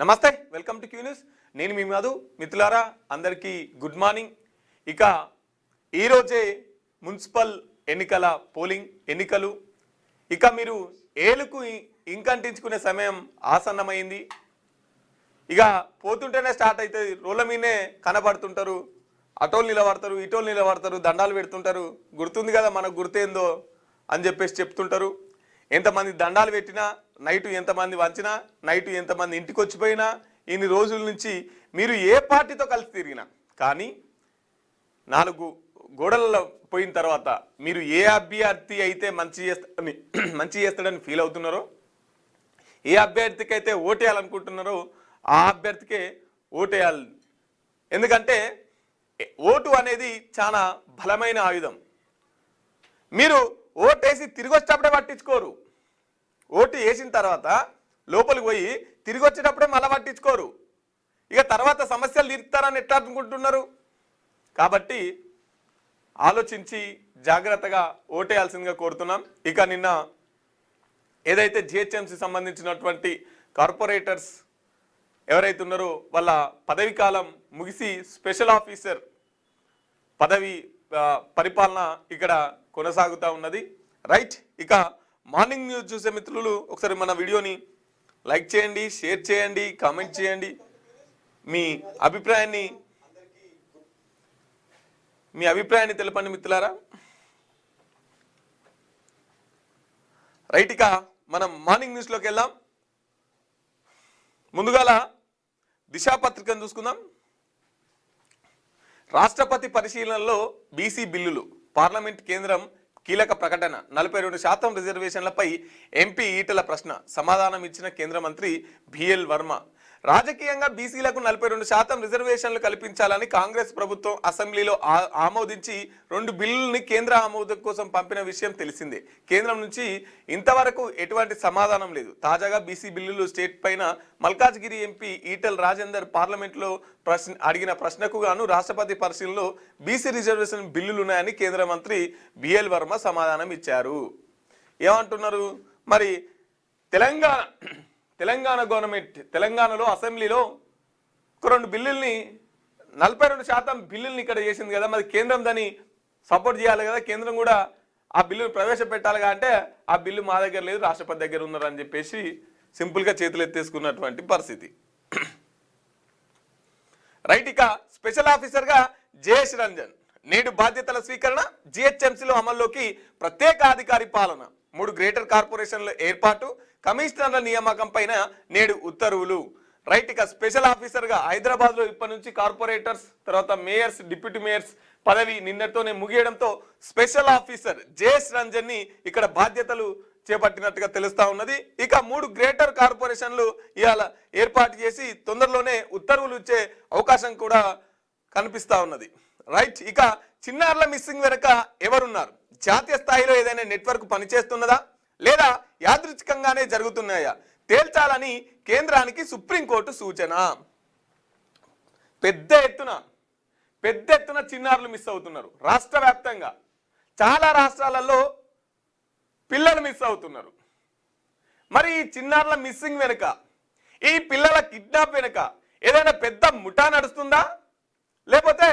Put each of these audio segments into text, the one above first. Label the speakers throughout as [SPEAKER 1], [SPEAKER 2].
[SPEAKER 1] నమస్తే, welcome to Q news. నేను మీ మధు. మిత్రులారా అందరికీ గుడ్ మార్నింగ్. ఇక ఈరోజే మున్సిపల్ ఎన్నికల ఎన్నికలు. ఇక మీరు ఏలుకు ఇంకంటించుకునే సమయం ఆసన్నమైంది. ఇక పోతుంటేనే స్టార్ట్ అవుతుంది. రోడ్ల మీదనే కనబడుతుంటారు, అటోలు నిలబడతారు, ఇటోలు నిలబడతారు, దండాలు పెడుతుంటారు. గుర్తుంది కదా మనకు గుర్తేందో అని చెప్పేసి చెప్తుంటారు. ఎంతమంది దండాలు పెట్టినా, నైటు ఎంతమంది వంచినా, నైటు ఎంతమంది ఇంటికి వచ్చిపోయినా, ఇన్ని రోజుల నుంచి మీరు ఏ పార్టీతో కలిసి తిరిగినా కానీ 4 గోడలలో పోయిన తర్వాత మీరు ఏ అభ్యర్థి అయితే మంచి చేస్తాడని ఫీల్ అవుతున్నారో, ఏ అభ్యర్థికి అయితే ఓటేయాలనుకుంటున్నారో ఆ అభ్యర్థికే ఓటేయాలి. ఎందుకంటే ఓటు అనేది చాలా బలమైన ఆయుధం. మీరు ఓటేసి తిరిగి వచ్చేటప్పుడే పట్టించుకోరు. ఓటు వేసిన తర్వాత లోపలికి పోయి తిరిగి వచ్చేటప్పుడే మళ్ళీ పట్టించుకోరు. ఇక తర్వాత సమస్యలు తీరుతారని ఎట్లా అనుకుంటున్నారు? కాబట్టి ఆలోచించి జాగ్రత్తగా ఓటేయాల్సిందిగా కోరుతున్నాం. ఇక నిన్న ఏదైతే జిహెచ్ఎంసీ సంబంధించినటువంటి కార్పొరేటర్స్ ఎవరైతే ఉన్నారో వాళ్ళ పదవి కాలం ముగిసి స్పెషల్ ఆఫీసర్ పదవి పరిపాలన ఇక్కడ కొనసాగుతూ ఉన్నది. రైట్. ఇక మార్నింగ్ న్యూస్ చూసే మిత్రులు ఒకసారి మన వీడియోని లైక్ చేయండి, షేర్ చేయండి, కామెంట్ చేయండి. మీ అభిప్రాయాన్ని తెలపండి మిత్రులారా. రైట్. ఇక మనం మార్నింగ్ న్యూస్లోకి వెళ్దాం. ముందుగాల దిశాపత్రికను చూసుకుందాం. రాష్ట్రపతి పరిశీలనలో బీసీ బిల్లులు, పార్లమెంట్ కేంద్రం కీలక ప్రకటన. 42% రిజర్వేషన్లపై ఎంపీ ఈటల ప్రశ్న. సమాధానం ఇచ్చిన కేంద్ర మంత్రి బిఎల్ వర్మ. రాజకీయంగా బీసీలకు 42% రిజర్వేషన్లు కల్పించాలని కాంగ్రెస్ ప్రభుత్వం అసెంబ్లీలో ఆమోదించి 2 బిల్లుల్ని కేంద్ర ఆమోదం కోసం పంపిన విషయం తెలిసిందే. కేంద్రం నుంచి ఇంతవరకు ఎటువంటి సమాధానం లేదు. తాజాగా బీసీ బిల్లులు స్టేట్ పైన మల్కాజ్గిరి ఎంపీ ఈటల రాజేందర్ పార్లమెంట్లో అడిగిన ప్రశ్నకు గాను రాష్ట్రపతి పరిశీలనలో బీసీ రిజర్వేషన్ బిల్లులు ఉన్నాయని కేంద్ర మంత్రి బిఎల్ వర్మ సమాధానం ఇచ్చారు. ఏమంటున్నారు మరి? తెలంగాణ గవర్నమెంట్ తెలంగాణలో అసెంబ్లీలో ఒక 2 బిల్లుల్ని 42% బిల్లుల్ని ఇక్కడ చేసింది కదా, మరి కేంద్రం దాన్ని సపోర్ట్ చేయాలి కదా, కేంద్రం కూడా ఆ బిల్లును ప్రవేశపెట్టాలిగా అంటే ఆ బిల్లు మా దగ్గర లేదు, రాష్ట్రపతి దగ్గర ఉన్నారని చెప్పేసి సింపుల్గా చేతులు ఎత్తేసుకున్నటువంటి పరిస్థితి. రైట్. ఇక స్పెషల్ ఆఫీసర్గా జయేష్ రంజన్ నేడు బాధ్యతల స్వీకరణ. జిహెచ్ఎంసీలో అమల్లోకి ప్రత్యేక అధికారి పాలన. 3 గ్రేటర్ కార్పొరేషన్ల ఏర్పాటు, కమిషనర్ల నియామకం పైన నేడు ఉత్తర్వులు. రైట్. ఇక స్పెషల్ ఆఫీసర్గా హైదరాబాద్లో ఇప్పటి నుంచి కార్పొరేటర్స్, తర్వాత మేయర్స్, డిప్యూటీ మేయర్స్ పదవి నిన్నటితోనే ముగియడంతో స్పెషల్ ఆఫీసర్ జయేష్ రంజన్ ని ఇక్కడ బాధ్యతలు చేపట్టినట్టుగా తెలుస్తా ఉన్నది. ఇక 3 గ్రేటర్ కార్పొరేషన్లు ఇవాళ ఏర్పాటు చేసి తొందరలోనే ఉత్తర్వులు ఇచ్చే అవకాశం కూడా కనిపిస్తా ఉన్నది. రైట్. ఇక చిన్నారుల మిస్సింగ్ వెనుక ఎవరున్నారు? జాతీయ స్థాయిలో ఏదైనా నెట్వర్క్ పనిచేస్తున్నదా లేదా యాదృచ్ఛికంగానే జరుగుతున్నాయా తేల్చాలని కేంద్రానికి సుప్రీంకోర్టు సూచన. పెద్ద ఎత్తున చిన్నారులు మిస్ అవుతున్నారు. రాష్ట్ర వ్యాప్తంగా చాలా రాష్ట్రాలలో పిల్లలు మిస్ అవుతున్నారు. మరి ఈ చిన్నారుల మిస్సింగ్ వెనుక, ఈ పిల్లల కిడ్నాప్ వెనుక ఏదైనా పెద్ద ముఠా నడుస్తుందా, లేకపోతే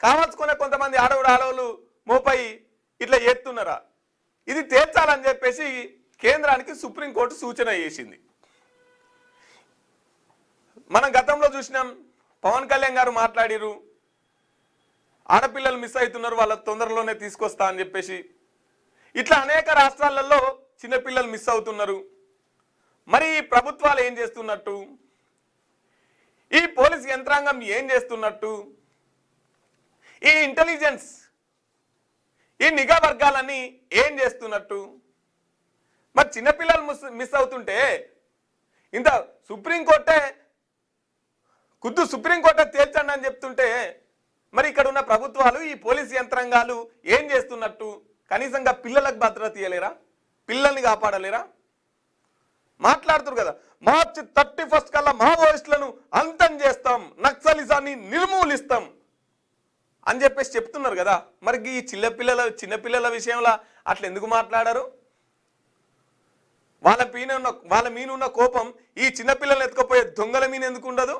[SPEAKER 1] కావాల్సుకునే కొంతమంది ఆడవులు మోపై ఇట్లా చేస్తున్నారా? ఇది తేల్చాలని చెప్పేసి కేంద్రానికి సుప్రీంకోర్టు సూచన చేసింది. మనం గతంలో చూసినాం, పవన్ కళ్యాణ్ గారు మాట్లాడిరు, ఆడపిల్లలు మిస్ అవుతున్నారు, వాళ్ళ తొందరలోనే తీసుకొస్తా అని చెప్పేసి. ఇట్లా అనేక రాష్ట్రాలలో చిన్నపిల్లలు మిస్ అవుతున్నారు. మరి ఈ ప్రభుత్వాలు ఏం చేస్తున్నట్టు, ఈ పోలీస్ యంత్రాంగం ఏం చేస్తున్నట్టు, ఈ ఇంటెలిజెన్స్, ఈ నిఘా వర్గాలన్నీ ఏం చేస్తున్నట్టు? మరి చిన్నపిల్లలు మిస్ అవుతుంటే ఇంత సుప్రీంకోర్టే తేల్చండి అని చెప్తుంటే మరి ఇక్కడ ఉన్న ప్రభుత్వాలు, ఈ పోలీస్ యంత్రాంగాలు ఏం చేస్తున్నట్టు? కనీసంగా పిల్లలకు భద్రత ఇవ్వలేరా? పిల్లల్ని కాపాడలేరా? మాట్లాడుతున్నారు కదా, మార్చి 31 కల్లా మావోయిస్టులను అంతం చేస్తాం, నక్సలిజాన్ని నిర్మూలిస్తాం అని చెప్పేసి చెప్తున్నారు కదా. మరి ఈ చిన్నపిల్లల విషయంలో అట్లా ఎందుకు మాట్లాడారు? వాళ్ళ మీద ఉన్న కోపం ఈ చిన్నపిల్లలు ఎత్తుకపోయే దొంగల మీద ఎందుకు ఉండదు?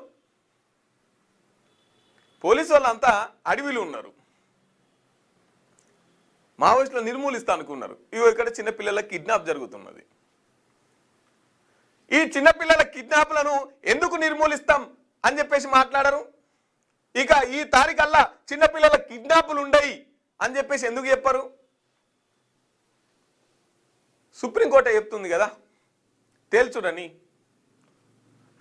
[SPEAKER 1] పోలీసు వాళ్ళంతా అడవిలో ఉన్నారు, మావోయిస్టులు నిర్మూలిస్తా అనుకున్నారు. ఇవి ఇక్కడ చిన్నపిల్లల కిడ్నాప్ జరుగుతున్నది. ఈ చిన్నపిల్లల కిడ్నాప్లను ఎందుకు నిర్మూలిస్తాం అని చెప్పేసి మాట్లాడరు. ఇక ఈ తారీఖల్లా చిన్నపిల్లల కిడ్నాపులు ఉండయి అని చెప్పేసి ఎందుకు చెప్పరు? సుప్రీంకోర్టు చెప్తుంది కదా తేల్చుడని.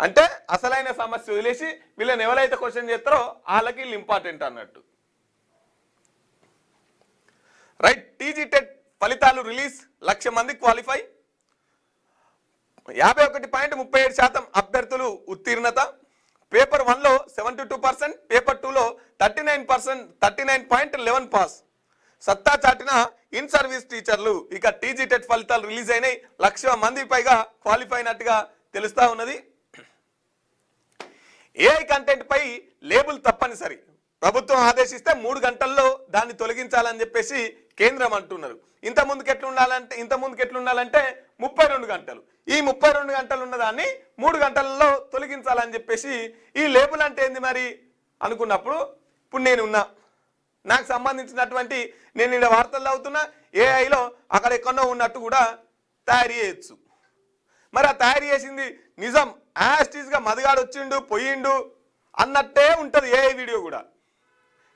[SPEAKER 1] అంటే అసలైన సమస్య వదిలేసి వీళ్ళని ఎవరైతే క్వశ్చన్ చేస్తారో వాళ్ళకి వీళ్ళు ఇంపార్టెంట్ అన్నట్టు. రైట్, టీజీ టెట్ ఫలితాలు రిలీజ్, 1,00,000 మంది క్వాలిఫై, 51.37% అభ్యర్థులు ఉత్తీర్ణత. పేపర్ 1లో 72%, పేపర్ 2లో 39.11 పాస్. సత్తా చాటిన ఇన్ సర్వీస్ టీచర్లు. ఇక టీజీ టెట్ ఫలితాలు రిలీజ్ అయినాయి, 1,00,000 మంది పైగా క్వాలిఫై అయినట్టుగా తెలుస్తా ఉన్నది. ఏఐ కంటెంట్ పై లేబుల్ తప్పనిసరి, ప్రభుత్వం ఆదేశిస్తే 3 గంటల్లో దాన్ని తొలగించాలని చెప్పేసి కేంద్రం అంటున్నారు. ఇంత ముందుకు ఎట్లుండాలంటే 32 గంటలు. ఈ 32 గంటలు ఉన్నదాన్ని 3 గంటలలో తొలగించాలని చెప్పేసి ఈ లేబుల్ అంటే ఏంది మరి అనుకున్నప్పుడు, ఇప్పుడు నేనున్నా, నాకు సంబంధించినటువంటి నేను ఇక్కడ వార్తల్లో అవుతున్నా, ఏఐలో అక్కడ ఎక్కడో ఉన్నట్టు కూడా తయారు చేయొచ్చు. మరి ఆ తయారు చేసింది నిజం, యాస్టీస్గా మదిగాడు వచ్చిండు పోయిండు అన్నట్టే ఉంటుంది ఏఐ వీడియో కూడా.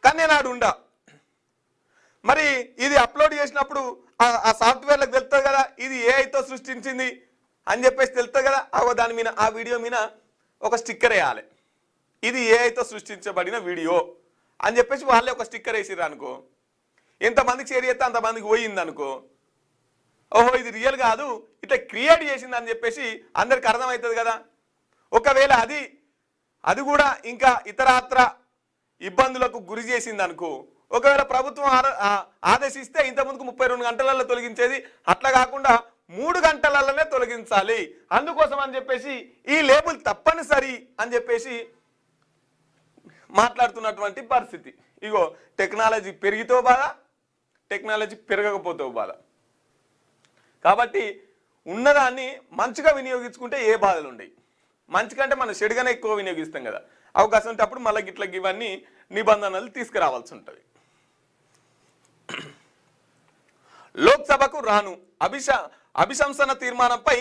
[SPEAKER 1] కానీ నేను ఆడు ఉండా, మరి ఇది అప్లోడ్ చేసినప్పుడు ఆ సాఫ్ట్వేర్లకు తెలుస్తుంది కదా ఇది ఏఐతో సృష్టించింది అని చెప్పేసి తెలుస్తుంది కదా. దాని మీద ఆ వీడియో మీద ఒక స్టిక్కర్ వేయాలి, ఇది ఏఐతో సృష్టించబడిన వీడియో అని చెప్పేసి వాళ్ళే ఒక స్టిక్కర్ వేసిర్రు అనుకో, ఎంతమందికి షేర్ చేస్తే అంతమందికి పోయింది అనుకో, ఓహో ఇది రియల్ కాదు ఇట్లా క్రియేట్ చేసింది అని చెప్పేసి అందరికి అర్థమవుతుంది కదా. ఒకవేళ అది కూడా ఇంకా ఇతరాత్ర ఇబ్బందులకు గురి చేసింది అనుకో, ఒకవేళ ప్రభుత్వం ఆదేశిస్తే ఇంతకుముందుకు 32 గంటలలో తొలగించేది, అట్లా కాకుండా 3 గంటలలోనే తొలగించాలి, అందుకోసం అని చెప్పేసి ఈ లేబుల్ తప్పనిసరి అని చెప్పేసి మాట్లాడుతున్నటువంటి పరిస్థితి. ఇగో టెక్నాలజీ పెరిగితో బాధ, టెక్నాలజీ పెరగకపోతే బాధ. కాబట్టి ఉన్నదాన్ని మంచిగా వినియోగించుకుంటే ఏ బాధలు ఉండవు. మంచి కంటే మనం చెడుగానే ఎక్కువ వినియోగిస్తాం కదా, అవకాశం ఉంటే అప్పుడు మళ్ళీ గిట్ల ఇవన్నీ నిబంధనలు తీసుకురావాల్సి ఉంటుంది. లోక్సభకు రాను, అభిశంసన తీర్మానంపై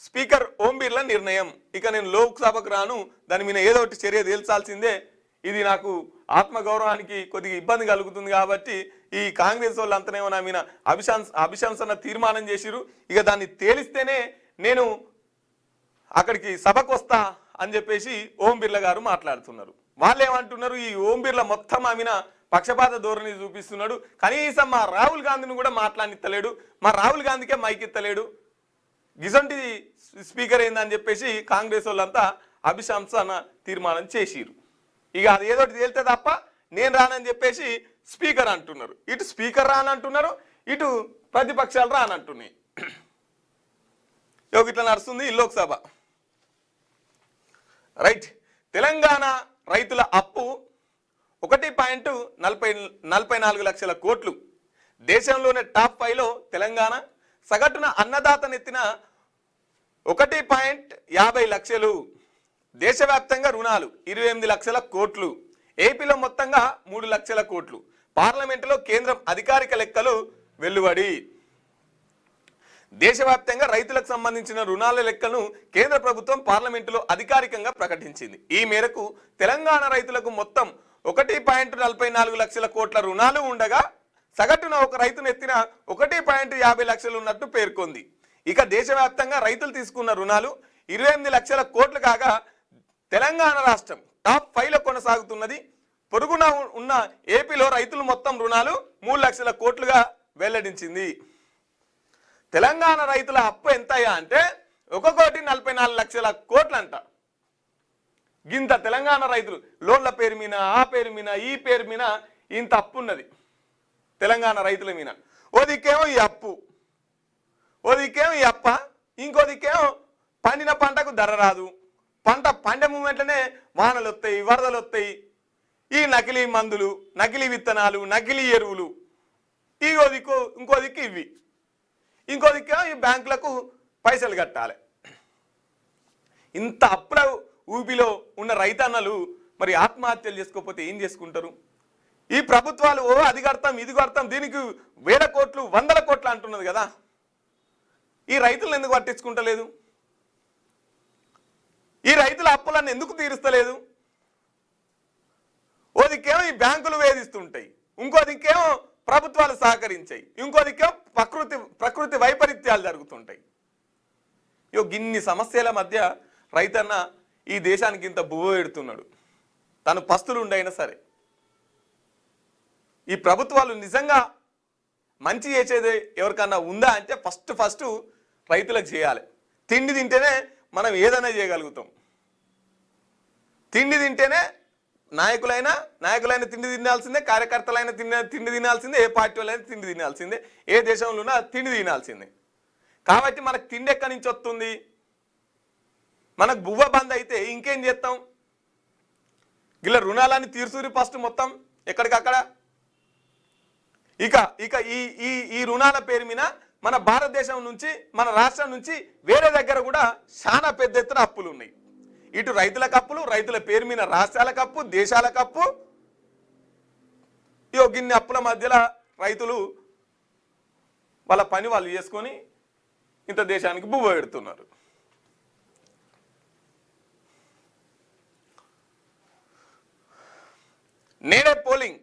[SPEAKER 1] స్పీకర్ ఓం బిర్లా నిర్ణయం. ఇక నేను లోక్సభకు రాను, దాని మీద ఏదో ఒకటి చర్య తేల్చాల్సిందే, ఇది నాకు ఆత్మగౌరవానికి కొద్దిగా ఇబ్బంది కలుగుతుంది కాబట్టి ఈ కాంగ్రెస్ వాళ్ళు అంతనేమో నా మీద అభిశంసన తీర్మానం చేసిరు, ఇక దాన్ని తేలిస్తేనే నేను అక్కడికి సభకు వస్తా అని చెప్పేసి ఓం బిర్లా గారు మాట్లాడుతున్నారు. వాళ్ళు ఏమంటున్నారు, ఈ ఓం బిర్లా మొత్తం ఆమెన పక్షపాత ధోరణి చూపిస్తున్నాడు, కనీసం మా రాహుల్ గాంధీని కూడా మాట్లాడిత్తలేడు, మా రాహుల్ గాంధీకే మైక్ ఇత్తలేడు, గిజంటి స్పీకర్ ఏందని చెప్పేసి కాంగ్రెస్ వాళ్ళంతా అభిశంసన తీర్మానం చేసిరు. ఇక అది ఏదో తేలితే తప్ప నేను రానని చెప్పేసి స్పీకర్ అంటున్నారు, ఇటు స్పీకర్ రానంటున్నారు, ఇటు ప్రతిపక్షాలు రానంటున్నాయి. ఇట్లా నడుస్తుంది ఈ లోక్సభ. రైట్, తెలంగాణ రైతుల అప్పు 1.44 లక్షల కోట్లు, దేశంలోనే టాప్ 5లో తెలంగాణ. సగటున అన్నదాత నెత్తిన 1.50 లక్షలు. దేశవ్యాప్తంగా రుణాలు 28 లక్షల కోట్లు, ఏపీలో మొత్తంగా 3 లక్షల కోట్లు. పార్లమెంటులో కేంద్రం అధికారిక లెక్కలు వెలువడి. దేశవ్యాప్తంగా రైతులకు సంబంధించిన రుణాల లెక్కలను కేంద్ర ప్రభుత్వం పార్లమెంటులో అధికారికంగా ప్రకటించింది. ఈ మేరకు తెలంగాణ రైతులకు మొత్తం 1.44 లక్షల కోట్ల రుణాలు ఉండగా సగటున ఒక రైతు నెత్తిన 1.50 లక్షలు ఉన్నట్టు పేర్కొంది. ఇక దేశవ్యాప్తంగా రైతులు తీసుకున్న రుణాలు 28 లక్షల కోట్లు కాగా తెలంగాణ రాష్ట్రం టాప్ 5లో కొనసాగుతున్నది. పొరుగున ఉన్న ఏపీలో రైతులు మొత్తం రుణాలు 3 లక్షల కోట్లుగా వెల్లడించింది. తెలంగాణ రైతుల అప్పు ఎంతయ్యా అంటే 1.44 లక్షల కోట్లు అంట. గింత తెలంగాణ రైతులు లోన్ల పేరు మీద, ఆ పేరు మీద, ఈ పేరు మీద ఇంత అప్పు ఉన్నది తెలంగాణ రైతుల మీద. ఓ దిక్కేమో ఈ అప్పు, ఓ దిక్కేమో ఈ అప్ప, ఇంకో దిక్కేమో పండిన పంటకు ధర రాదు, పంట పండే మూమెంట్లోనే వానలు వస్తాయి, వరదలు వస్తాయి, ఈ నకిలీ మందులు, నకిలీ విత్తనాలు, నకిలీ ఎరువులు, ఇంకో దిక్కు ఇవి, ఇంకో దిక్కేమో ఈ బ్యాంకులకు పైసలు కట్టాలి. ఇంత అప్పుల ఊబిలో ఉన్న రైతన్నలు మరి ఆత్మహత్యలు చేసుకోకపోతే ఏం చేసుకుంటారు? ఈ ప్రభుత్వాలు అది కడతాం ఇది కడతాం దీనికి వేల కోట్లు వందల కోట్లు అంటున్నది కదా, ఈ రైతులను ఎందుకు పట్టించుకుంటలేదు? ఈ రైతుల అప్పులను ఎందుకు తీరుస్తలేదు? ఓ దిక్కేమో ఈ బ్యాంకులు వేధిస్తుంటాయి, ఇంకో దిక్కేమో ప్రభుత్వాలు సహకరించాయి, ఇంకో దిక్కేమో ప్రకృతి వైపరీత్యాలు జరుగుతుంటాయి. గిన్ని సమస్యల మధ్య రైతన్న ఈ దేశానికి ఇంత బువ్వ పెడుతున్నాడు. తను పస్తులు ఉండైనా సరే ఈ ప్రభుత్వాలు నిజంగా మంచి చేసేది ఎవరికన్నా ఉందా అంటే ఫస్ట్ రైతులకు చేయాలి. తిండి తింటేనే మనం ఏదైనా చేయగలుగుతాం. తిండి తింటేనే నాయకులైనా తిండి తినాల్సిందే, కార్యకర్తలైనా తిండి తినాల్సిందే, ఏ పార్టీ వాళ్ళైనా తిండి తినాల్సిందే, ఏ దేశంలో ఉన్నా తిండి తినాల్సిందే. కాబట్టి మనకు తిండి ఎక్కడి నుంచి వస్తుంది? మనకు బువ్వ బంద్ అయితే ఇంకేం చేస్తాం? ఇలా రుణాలన్నీ తీర్చురి ఫస్ట్ మొత్తం ఎక్కడికక్కడ. ఇక ఈ రుణాల పేరు మీద మన భారతదేశం నుంచి మన రాష్ట్రం నుంచి వేరే దగ్గర కూడా చాలా పెద్ద ఎత్తున అప్పులు ఉన్నాయి. ఇటు రైతుల కప్పులు, రైతుల పేరు మీద రాష్ట్రాల కప్పు, దేశాల కప్పు. గిన్ని అప్పుల మధ్యలో రైతులు వాళ్ళ పని వాళ్ళు చేసుకొని ఇంత దేశానికి బువ్వ పెడుతున్నారు. నేడే పోలింగ్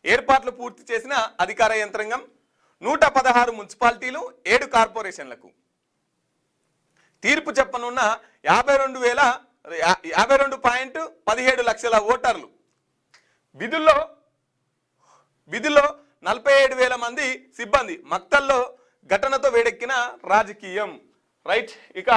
[SPEAKER 1] ఏర్పాట్లు పూర్తి చేసిన అధికార యంత్రాంగం 116 మున్సిపాలిటీలు 7 కార్పొరేషన్లకు తీర్పు చెప్పనున్న 52.17 లక్షల ఓటర్లు. విధుల్లో 47,000 మంది సిబ్బంది. మక్తల్లో ఘటనతో వేడెక్కిన రాజకీయం. రైట్. ఇక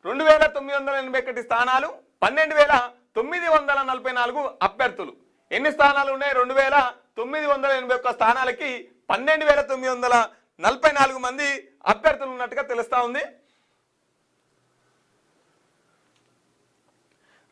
[SPEAKER 1] 2,981 స్థానాలు, 12,944 అభ్యర్థులు. ఎన్ని స్థానాలు ఉన్నాయి? 2,981 స్థానాలకి 12,944 మంది అభ్యర్థులు ఉన్నట్టుగా తెలుస్తా ఉంది.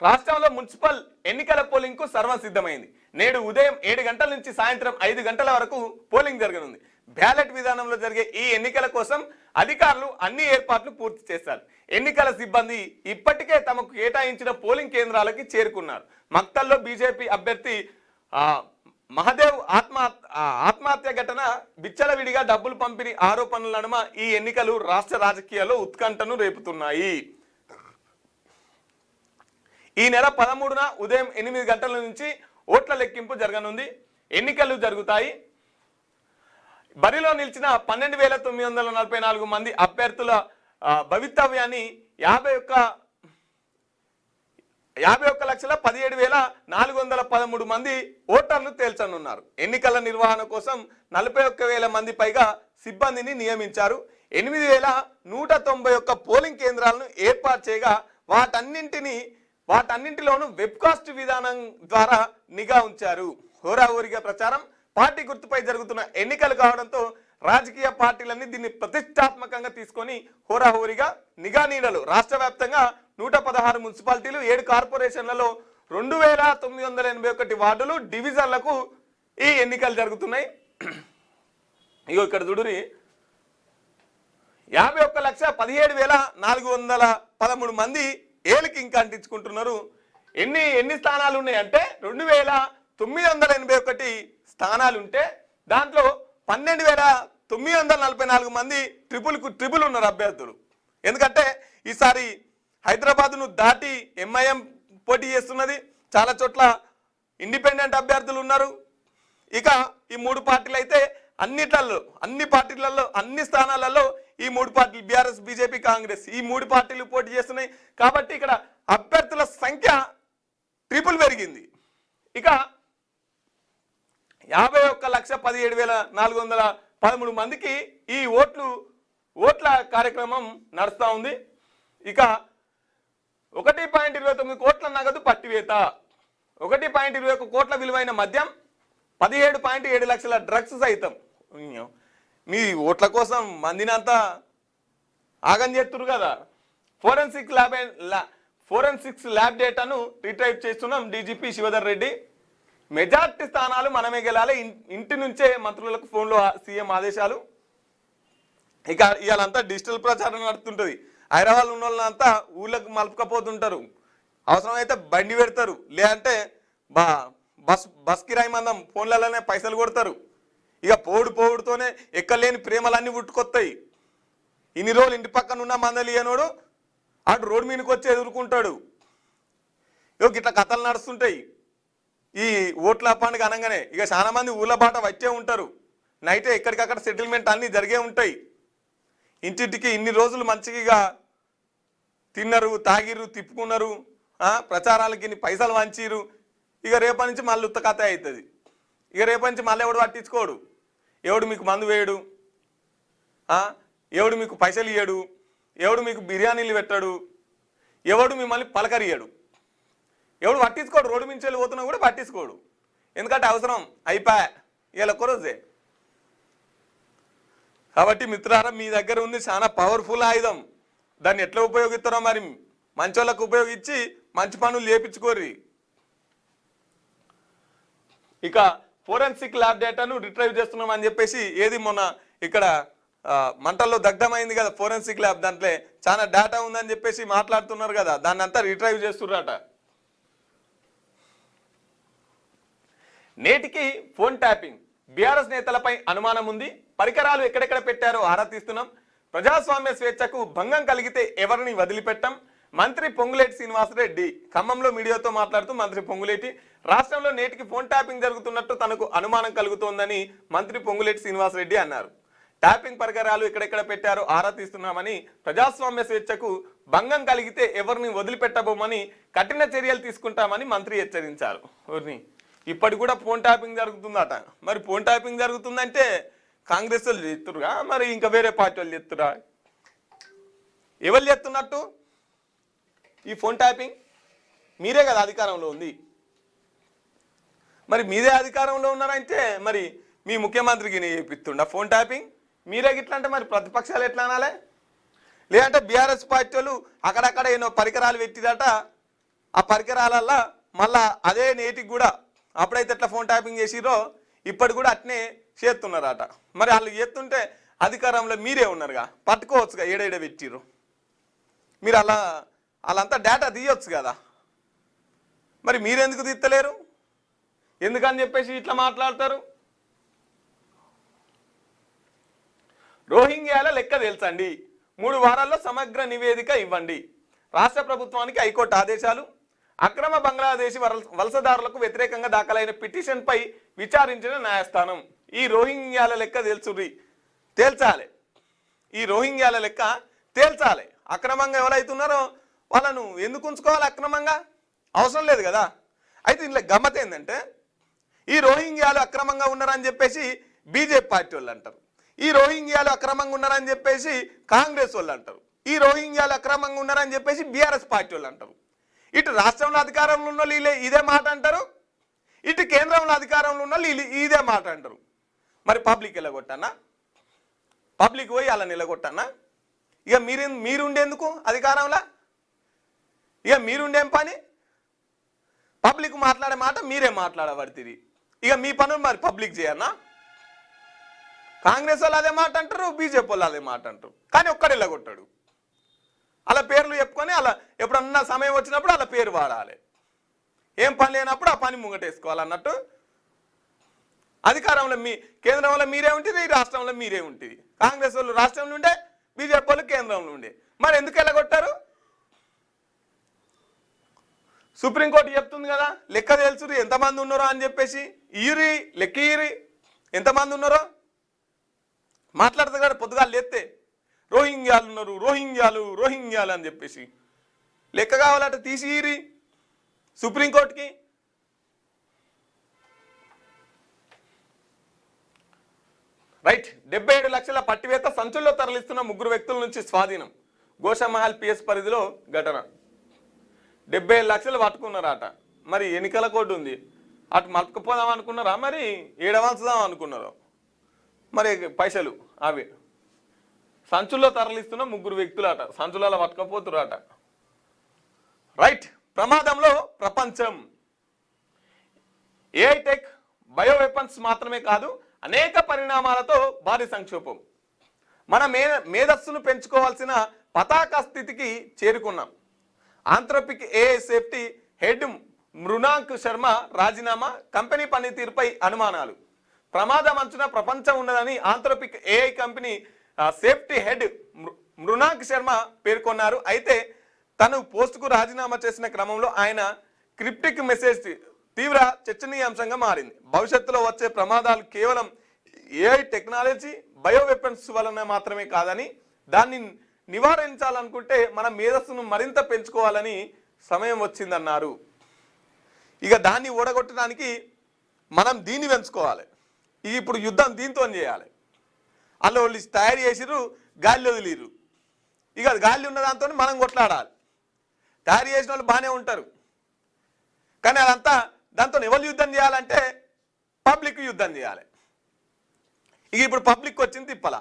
[SPEAKER 1] రాష్ట్రంలో మున్సిపల్ ఎన్నికల పోలింగ్ కు సర్వం సిద్ధమైంది. నేడు ఉదయం 7 గంటల నుంచి సాయంత్రం 5 గంటల వరకు పోలింగ్ జరగనుంది. బ్యాలెట్ విధానంలో జరిగే ఈ ఎన్నికల కోసం అధికారులు అన్ని ఏర్పాట్లు పూర్తి చేశారు. ఎన్నికల సిబ్బంది ఇప్పటికే తమకు కేటాయించిన పోలింగ్ కేంద్రాలకి చేరుకున్నారు. మక్తల్లో బీజేపీ అభ్యర్థి మహదేవ్ ఆత్మహత్య ఘటన, విచ్చలవిడిగా డబ్బులు పంపిణీ ఆరోపణల నడుమ ఈ ఎన్నికలు రాష్ట్ర రాజకీయాల్లో ఉత్కంఠను రేపుతున్నాయి. ఈ నెల 13న ఉదయం 8 గంటల నుంచి ఓట్ల లెక్కింపు జరగనుంది. ఎన్నికలు జరుగుతాయి. బరిలో నిలిచిన 12,944 మంది అభ్యర్థుల భవితవ్యాన్ని 51,17,413 మంది ఓటర్లు తేల్చనున్నారు. ఎన్నికల నిర్వహణ కోసం 41,000 మంది పైగా సిబ్బందిని నియమించారు. 8,191 పోలింగ్ కేంద్రాలను ఏర్పాటు చేయగా వాటన్నింటిలోనూ వెబ్కాస్ట్ విధానం ద్వారా నిఘా ఉంచారు. హోరాహోరీగా ప్రచారం. పార్టీ గుర్తుపై జరుగుతున్న ఎన్నికలు కావడంతో రాజకీయ పార్టీలన్నీ దీన్ని ప్రతిష్టాత్మకంగా తీసుకొని హోరాహోరీగా నిఘా నీడలు. రాష్ట్ర వ్యాప్తంగా 116 మున్సిపాలిటీలు, 7 కార్పొరేషన్లలో 2,981 వార్డులు, డివిజన్లకు ఈ ఎన్నికలు జరుగుతున్నాయి. ఇక్కడ చూడురి, 51,17,413 మంది ఏలికి ఇంకా అంటించుకుంటున్నారు. ఎన్ని స్థానాలు ఉన్నాయి అంటే 2,981 స్థానాలు ఉంటే దాంట్లో 12,944 మంది ట్రిపుల్ ఉన్నారు అభ్యర్థులు. ఎందుకంటే ఈసారి హైదరాబాద్ను దాటి ఎంఐఎం పోటీ చేస్తున్నది. చాలా చోట్ల ఇండిపెండెంట్ అభ్యర్థులు ఉన్నారు. ఇక ఈ 3 పార్టీలు అయితే అన్ని పార్టీలలో అన్ని స్థానాలలో ఈ 3 పార్టీలు బీఆర్ఎస్, బీజేపీ, కాంగ్రెస్ ఈ 3 పార్టీలు పోటీ చేస్తున్నాయి. కాబట్టి ఇక్కడ అభ్యర్థుల సంఖ్య ట్రిపుల్ పెరిగింది. ఇక 51,17,413 మందికి ఈ ఓట్ల కార్యక్రమం నడుస్తూ ఉంది. ఇక 1.29 కోట్ల నగదు పట్టివేత, 1.21 కోట్ల విలువైన మద్యం, 17.7 లక్షల డ్రగ్స్ సైతం. మీ ఓట్ల కోసం మందినంతా ఆగం చేస్తున్నారు కదా. ఫోరెన్సిక్స్ ల్యాబ్ డేటాను రిట్రైవ్ చేస్తున్నాం డీజీపీ శివధర్ రెడ్డి. మెజార్టీ స్థానాలు మనమే గెలాలి, ఇంటి నుంచే మంత్రులకు ఫోన్లో సీఎం ఆదేశాలు. ఇక ఇవాళంతా డిజిటల్ ప్రచారం నడుతుంటుంది. హైదరాబాద్ ఉన్న వాళ్ళంతా ఊళ్ళకి మలుపుకపోతుంటారు. అవసరమైతే బండి పెడతారు, లేదంటే బస్ కిరాయి మందం ఫోన్లలోనే పైసలు కొడతారు. ఇక పోవుడుతోనే ఎక్కలేని ప్రేమలన్నీ పుట్టుకొస్తాయి. ఇన్ని రోజులు ఇంటి పక్కన ఉన్న మందలి అనోడు అటు రోడ్డు మీదకి వచ్చి ఎదుర్కొంటాడు. ఇట్లా కథలు నడుస్తుంటాయి. ఈ ఓట్ల పండుగ అనగానే ఇక చాలా మంది ఊళ్ళ బాట వచ్చే ఉంటారు. నైటే ఎక్కడికక్కడ సెటిల్మెంట్ అన్నీ జరిగే ఉంటాయి. ఇంటింటికి ఇన్ని రోజులు మంచిగా తిన్నారు, తాగిరు, తిప్పుకున్నారు, ప్రచారాలకి ఇన్ని పైసలు వంచిరు. ఇక రేపటి నుంచి మళ్ళీ ఉత్త కథ అవుతుంది. ఇక రేపటి నుంచి మళ్ళీ ఎవడు పట్టించుకోడు. ఎవడు మీకు మందు వేయడు, ఎవడు మీకు పైసలు ఇయ్యడు, ఎవడు మీకు బిర్యానీలు పెట్టాడు, ఎవడు మిమ్మల్ని పలకరియ్యడు, ఎవడు పట్టించుకోడు. రోడ్డు మించి వెళ్ళిపోతున్నా కూడా పట్టించుకోడు. ఎందుకంటే అవసరం అయిపోయా ఇలా ఒక్కరోజే. కాబట్టి మిత్రులారా, మీ దగ్గర ఉంది చాలా పవర్ఫుల్ ఆయుధం. దాన్ని ఎట్లా ఉపయోగిస్తారో మరి మంచోళ్ళకు ఉపయోగించి మంచి పనులు చేయించుకోర్రి. ఇక ఫోరెన్సిక్ ల్యాబ్ డేటాను రిట్రైవ్ చేస్తున్నామని చెప్పేసి ఏది మొన్న ఇక్కడ మంటల్లో దగ్ధమైంది కదా ఫోరెన్సిక్ ల్యాబ్, దాంట్లో చాలా డేటా ఉందని చెప్పేసి మాట్లాడుతున్నారు కదా, దాన్ని అంతా రిట్రైవ్ చేస్తున్నారట. నేటికి ఫోన్ ట్యాపింగ్, బీఆర్ఎస్ నేతలపై అనుమానం ఉంది, పరికరాలు ఎక్కడెక్కడ పెట్టారో ఆరా తీస్తున్నాం, ప్రజాస్వామ్య స్వేచ్ఛకు భంగం కలిగితే ఎవరిని వదిలిపెట్టం, మంత్రి పొంగులేటి శ్రీనివాసరెడ్డి ఖమ్మంలో మీడియాతో మాట్లాడుతూ మంత్రి పొంగులేటి రాష్ట్రంలో నేటికి ఫోన్ ట్యాపింగ్ జరుగుతున్నట్టు తనకు అనుమానం కలుగుతోందని మంత్రి పొంగులేటి శ్రీనివాసరెడ్డి అన్నారు. ట్యాపింగ్ పరికరాలు ఎక్కడెక్కడ పెట్టారో ఆరా తీస్తున్నామని, ప్రజాస్వామ్య స్వేచ్ఛకు భంగం కలిగితే ఎవరిని వదిలిపెట్టబోమని కఠిన చర్యలు తీసుకుంటామని మంత్రి హెచ్చరించారు. ఇప్పటి కూడా ఫోన్ ట్యాపింగ్ జరుగుతుందట. మరి ఫోన్ ట్యాపింగ్ జరుగుతుందంటే కాంగ్రెస్ వాళ్ళు చేస్తురుగా, మరి ఇంకా వేరే పార్టీ వాళ్ళు చేస్తురా? ఎవరు చేస్తున్నట్టు ఈ ఫోన్ ట్యాపింగ్? మీరే కదా అధికారంలో ఉంది. మరి మీరే అధికారంలో ఉన్నారంటే మరి మీ ముఖ్యమంత్రికి చేపిస్తుండ ఫోన్ ట్యాపింగ్? మీరే గిట్లా అంటే మరి ప్రతిపక్షాలు ఎట్లా అనాలే? లేదంటే బీఆర్ఎస్ పార్టీ వాళ్ళు అక్కడక్కడ ఏదో పరికరాలు పెట్టిరట, ఆ పరికరాలల్లో మళ్ళా అదే నేటికి కూడా అప్పుడైతే ఎట్లా ఫోన్ ట్యాపింగ్ చేసిరో ఇప్పటి కూడా అట్నే చేస్తున్నారట. మరి వాళ్ళు చేస్తుంటే అధికారంలో మీరే ఉన్నారుగా, పట్టుకోవచ్చుగా ఏడేడ పెట్టిరు. మీరు వాళ్ళంతా డేటా తీయొచ్చు కదా, మరి మీరెందుకు తీస్తలేరు? ఎందుకని చెప్పేసి ఇట్లా మాట్లాడతారు? రోహింగ్యాల లెక్క తెలుసండి, 3 వారాల్లో సమగ్ర నివేదిక ఇవ్వండి, రాష్ట్ర ప్రభుత్వానికి హైకోర్టు ఆదేశాలు. అక్రమ బంగ్లాదేశీ వలసదారులకు వ్యతిరేకంగా దాఖలైన పిటిషన్పై విచారించిన న్యాయస్థానం. ఈ రోహింగ్యాల లెక్క తేల్చాలి. ఈ రోహింగ్యాల లెక్క తేల్చాలి. అక్రమంగా ఎవరైతున్నారో వాళ్ళను ఎందుకు ఉంచుకోవాలి? అక్రమంగా అవసరం లేదు కదా. అయితే ఇంట్లో గమ్మత్ ఏంటంటే, ఈ రోహింగ్యాలు అక్రమంగా ఉన్నారని చెప్పేసి బీజేపీ పార్టీ వాళ్ళు అంటారు, ఈ రోహింగ్యాలు అక్రమంగా ఉన్నారని చెప్పేసి కాంగ్రెస్ వాళ్ళు అంటారు, ఈ రోహింగ్యాలు అక్రమంగా ఉన్నారని చెప్పేసి బీఆర్ఎస్ పార్టీ వాళ్ళు అంటారు. ఇటు రాష్ట్రంలో అధికారంలో ఉన్న వీళ్ళు ఇదే మాట అంటారు, ఇటు కేంద్రంలో అధికారంలో ఉన్న వీళ్ళు ఇదే మాట అంటారు. మరి పబ్లిక్ నిలగొట్టన్నా? పబ్లిక్ పోయి అలా నిలగొట్టన్నా? ఇక మీరుండేందుకు అధికారంలో? ఇక మీరుండేం పని? పబ్లిక్ మాట్లాడే మాట మీరే మాట్లాడబడుతుంది. ఇక మీ పనులు మరి పబ్లిక్ చేయన్నా? కాంగ్రెస్ వాళ్ళు అదే మాట అంటారు, బీజేపీ వాళ్ళు అదే మాట అంటారు, కానీ ఒక్కడు నిలగొట్టాడు. అలా పేర్లు చెప్పుకొని అలా ఎప్పుడన్నా సమయం వచ్చినప్పుడు అలా పేరు వాడాలి. ఏం పని లేనప్పుడు ఆ పని ముంగటేసుకోవాలన్నట్టు. అధికారంలో కేంద్రంలో మీరే ఉంటుంది, రాష్ట్రంలో మీరే ఉంటుంది. కాంగ్రెస్ వాళ్ళు రాష్ట్రంలో ఉండే, బీజేపీ వాళ్ళు కేంద్రంలో ఉండే. మరి ఎందుకు ఎలాగొట్టారు? సుప్రీంకోర్టు చెప్తుంది కదా, లెక్క తెలుసు ఎంతమంది ఉన్నారో అని చెప్పేసి. ఇయ్యురి లెక్క, ఇయ్యురి ఎంతమంది ఉన్నారో మాట్లాడుతుంది కదా. పొద్దుగాలు లేస్తే రోహింగ్యాలు ఉన్నారు, రోహింగ్యాలు అని చెప్పేసి లెక్క కావాలంటే తీసి ఇయ్యురి సుప్రీంకోర్టుకి. రైట్. 77 లక్షల పట్టివేత సంచుల్లో తరలిస్తున్న 3 వ్యక్తుల నుంచి స్వాధీనం. గోషామహల్ పిఎస్ పరిధిలో ఘటన. 77 లక్షలు పట్టుకున్నారట. మరి ఎన్నికల కోడ్ ఉంది, అటు మలుపుకుపోదాం అనుకున్నారా, మరి ఏడవలసుదాం అనుకున్నారు. మరి పైసలు అవి సంచుల్లో తరలిస్తున్న 3 వ్యక్తులు అట, సంచులలో పట్టుకపోతురాట. రైట్. ప్రమాదంలో ప్రపంచం. ఏఐ టెక్, బయో వెపన్స్ మాత్రమే కాదు, అనేక పరిణామాలతో భారీ సంక్షోభం. మన మేధస్సును పెంచుకోవాల్సిన పతాక స్థితికి చేరుకున్నాం. Anthropic AI safety head Mrinank Sharma రాజీనామా, కంపెనీ పనితీరుపై అనుమానాలు. ప్రమాదం అంచున ప్రపంచం ఉన్నదని Anthropic AI company safety head Mrinank Sharma పేర్కొన్నారు. అయితే తను పోస్టుకు రాజీనామా చేసిన క్రమంలో ఆయన క్రిప్టిక్ మెసేజ్ తీవ్ర చర్చనీయాంశంగా మారింది. భవిష్యత్తులో వచ్చే ప్రమాదాలు కేవలం ఏఐ టెక్నాలజీ, బయో వెపన్స్ వలన మాత్రమే కాదని, దాన్ని నివారించాలనుకుంటే మన మేధస్సును మరింత పెంచుకోవాలని సమయం వచ్చిందన్నారు. ఇక దాన్ని ఓడగొట్టడానికి మనం దీన్ని పెంచుకోవాలి. ఇప్పుడు యుద్ధం దీంతో చేయాలి. అలా వాళ్ళు తయారు చేసిర్రు, గాలిలో వదిలిర్రు. ఇక గాలి ఉన్న దాంతో మనం కొట్లాడాలి. తయారు చేసిన వాళ్ళు బాగానే ఉంటారు, కానీ అదంతా దాంతో ఎవరు యుద్ధం చేయాలంటే పబ్లిక్ యుద్ధం చేయాలి. ఇక ఇప్పుడు పబ్లిక్ వచ్చింది తిప్పల.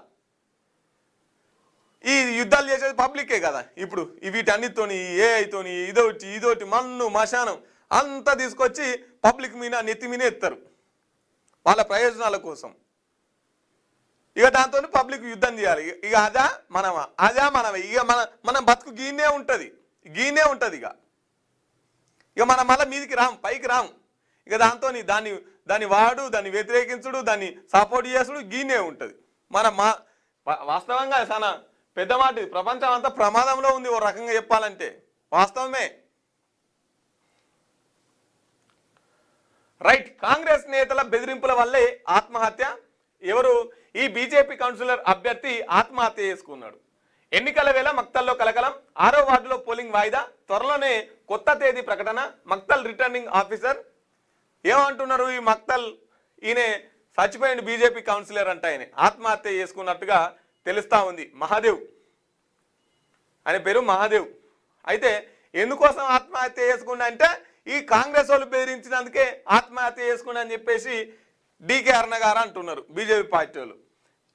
[SPEAKER 1] ఈ యుద్ధాలు చేసేది పబ్లికే కదా. ఇప్పుడు వీటన్నిటితోని, ఏఐతోని, ఇదోటి మన్ను మశానం అంతా తీసుకొచ్చి పబ్లిక్ మీద నెత్తి మీద ఎత్తారు వాళ్ళ ప్రయోజనాల కోసం. ఇక దాంతో పబ్లిక్ యుద్ధం చేయాలి. ఇక అదా మనమే. ఇక మన బతుకు గీనే ఉంటుంది. ఇక మనం మళ్ళీ మీదికి రాము, పైకి రాము. ఇక దాంతో దాన్ని వాడు, దాన్ని వ్యతిరేకించుడు, దాన్ని సపోర్ట్ చేసుడు గీనే ఉంటుంది. వాస్తవంగా చాలా పెద్ద మాట. ప్రపంచం అంతా ప్రమాదంలో ఉంది ఓ రకంగా చెప్పాలంటే. వాస్తవమే. రైట్. కాంగ్రెస్ నేతల బెదిరింపుల వల్లే ఆత్మహత్య. ఎవరు? ఈ బీజేపీ కౌన్సిలర్ అభ్యర్థి ఆత్మహత్య చేసుకున్నాడు. ఎన్నికల వేళ మక్తల్లో కలకలం. 6వ వార్డులో పోలింగ్ వాయిదా. త్వరలోనే కొత్త తేదీ ప్రకటన. మక్తల్ రిటర్నింగ్ ఆఫీసర్ ఏమంటున్నారు? ఈ మక్తల్ ఈయన చచ్చిపోయిన బీజేపీ కౌన్సిలర్ అంట. ఆయన ఆత్మహత్య చేసుకున్నట్టుగా తెలుస్తా ఉంది. మహాదేవ్ ఆయన పేరు మహాదేవ్. అయితే ఎందుకోసం ఆత్మహత్య చేసుకున్నా అంటే ఈ కాంగ్రెస్ వాళ్ళు బెదిరించినందుకే ఆత్మహత్య చేసుకున్నా అని చెప్పేసి డీకే అరుణ గారు అంటున్నారు, బీజేపీ పార్టీ వాళ్ళు.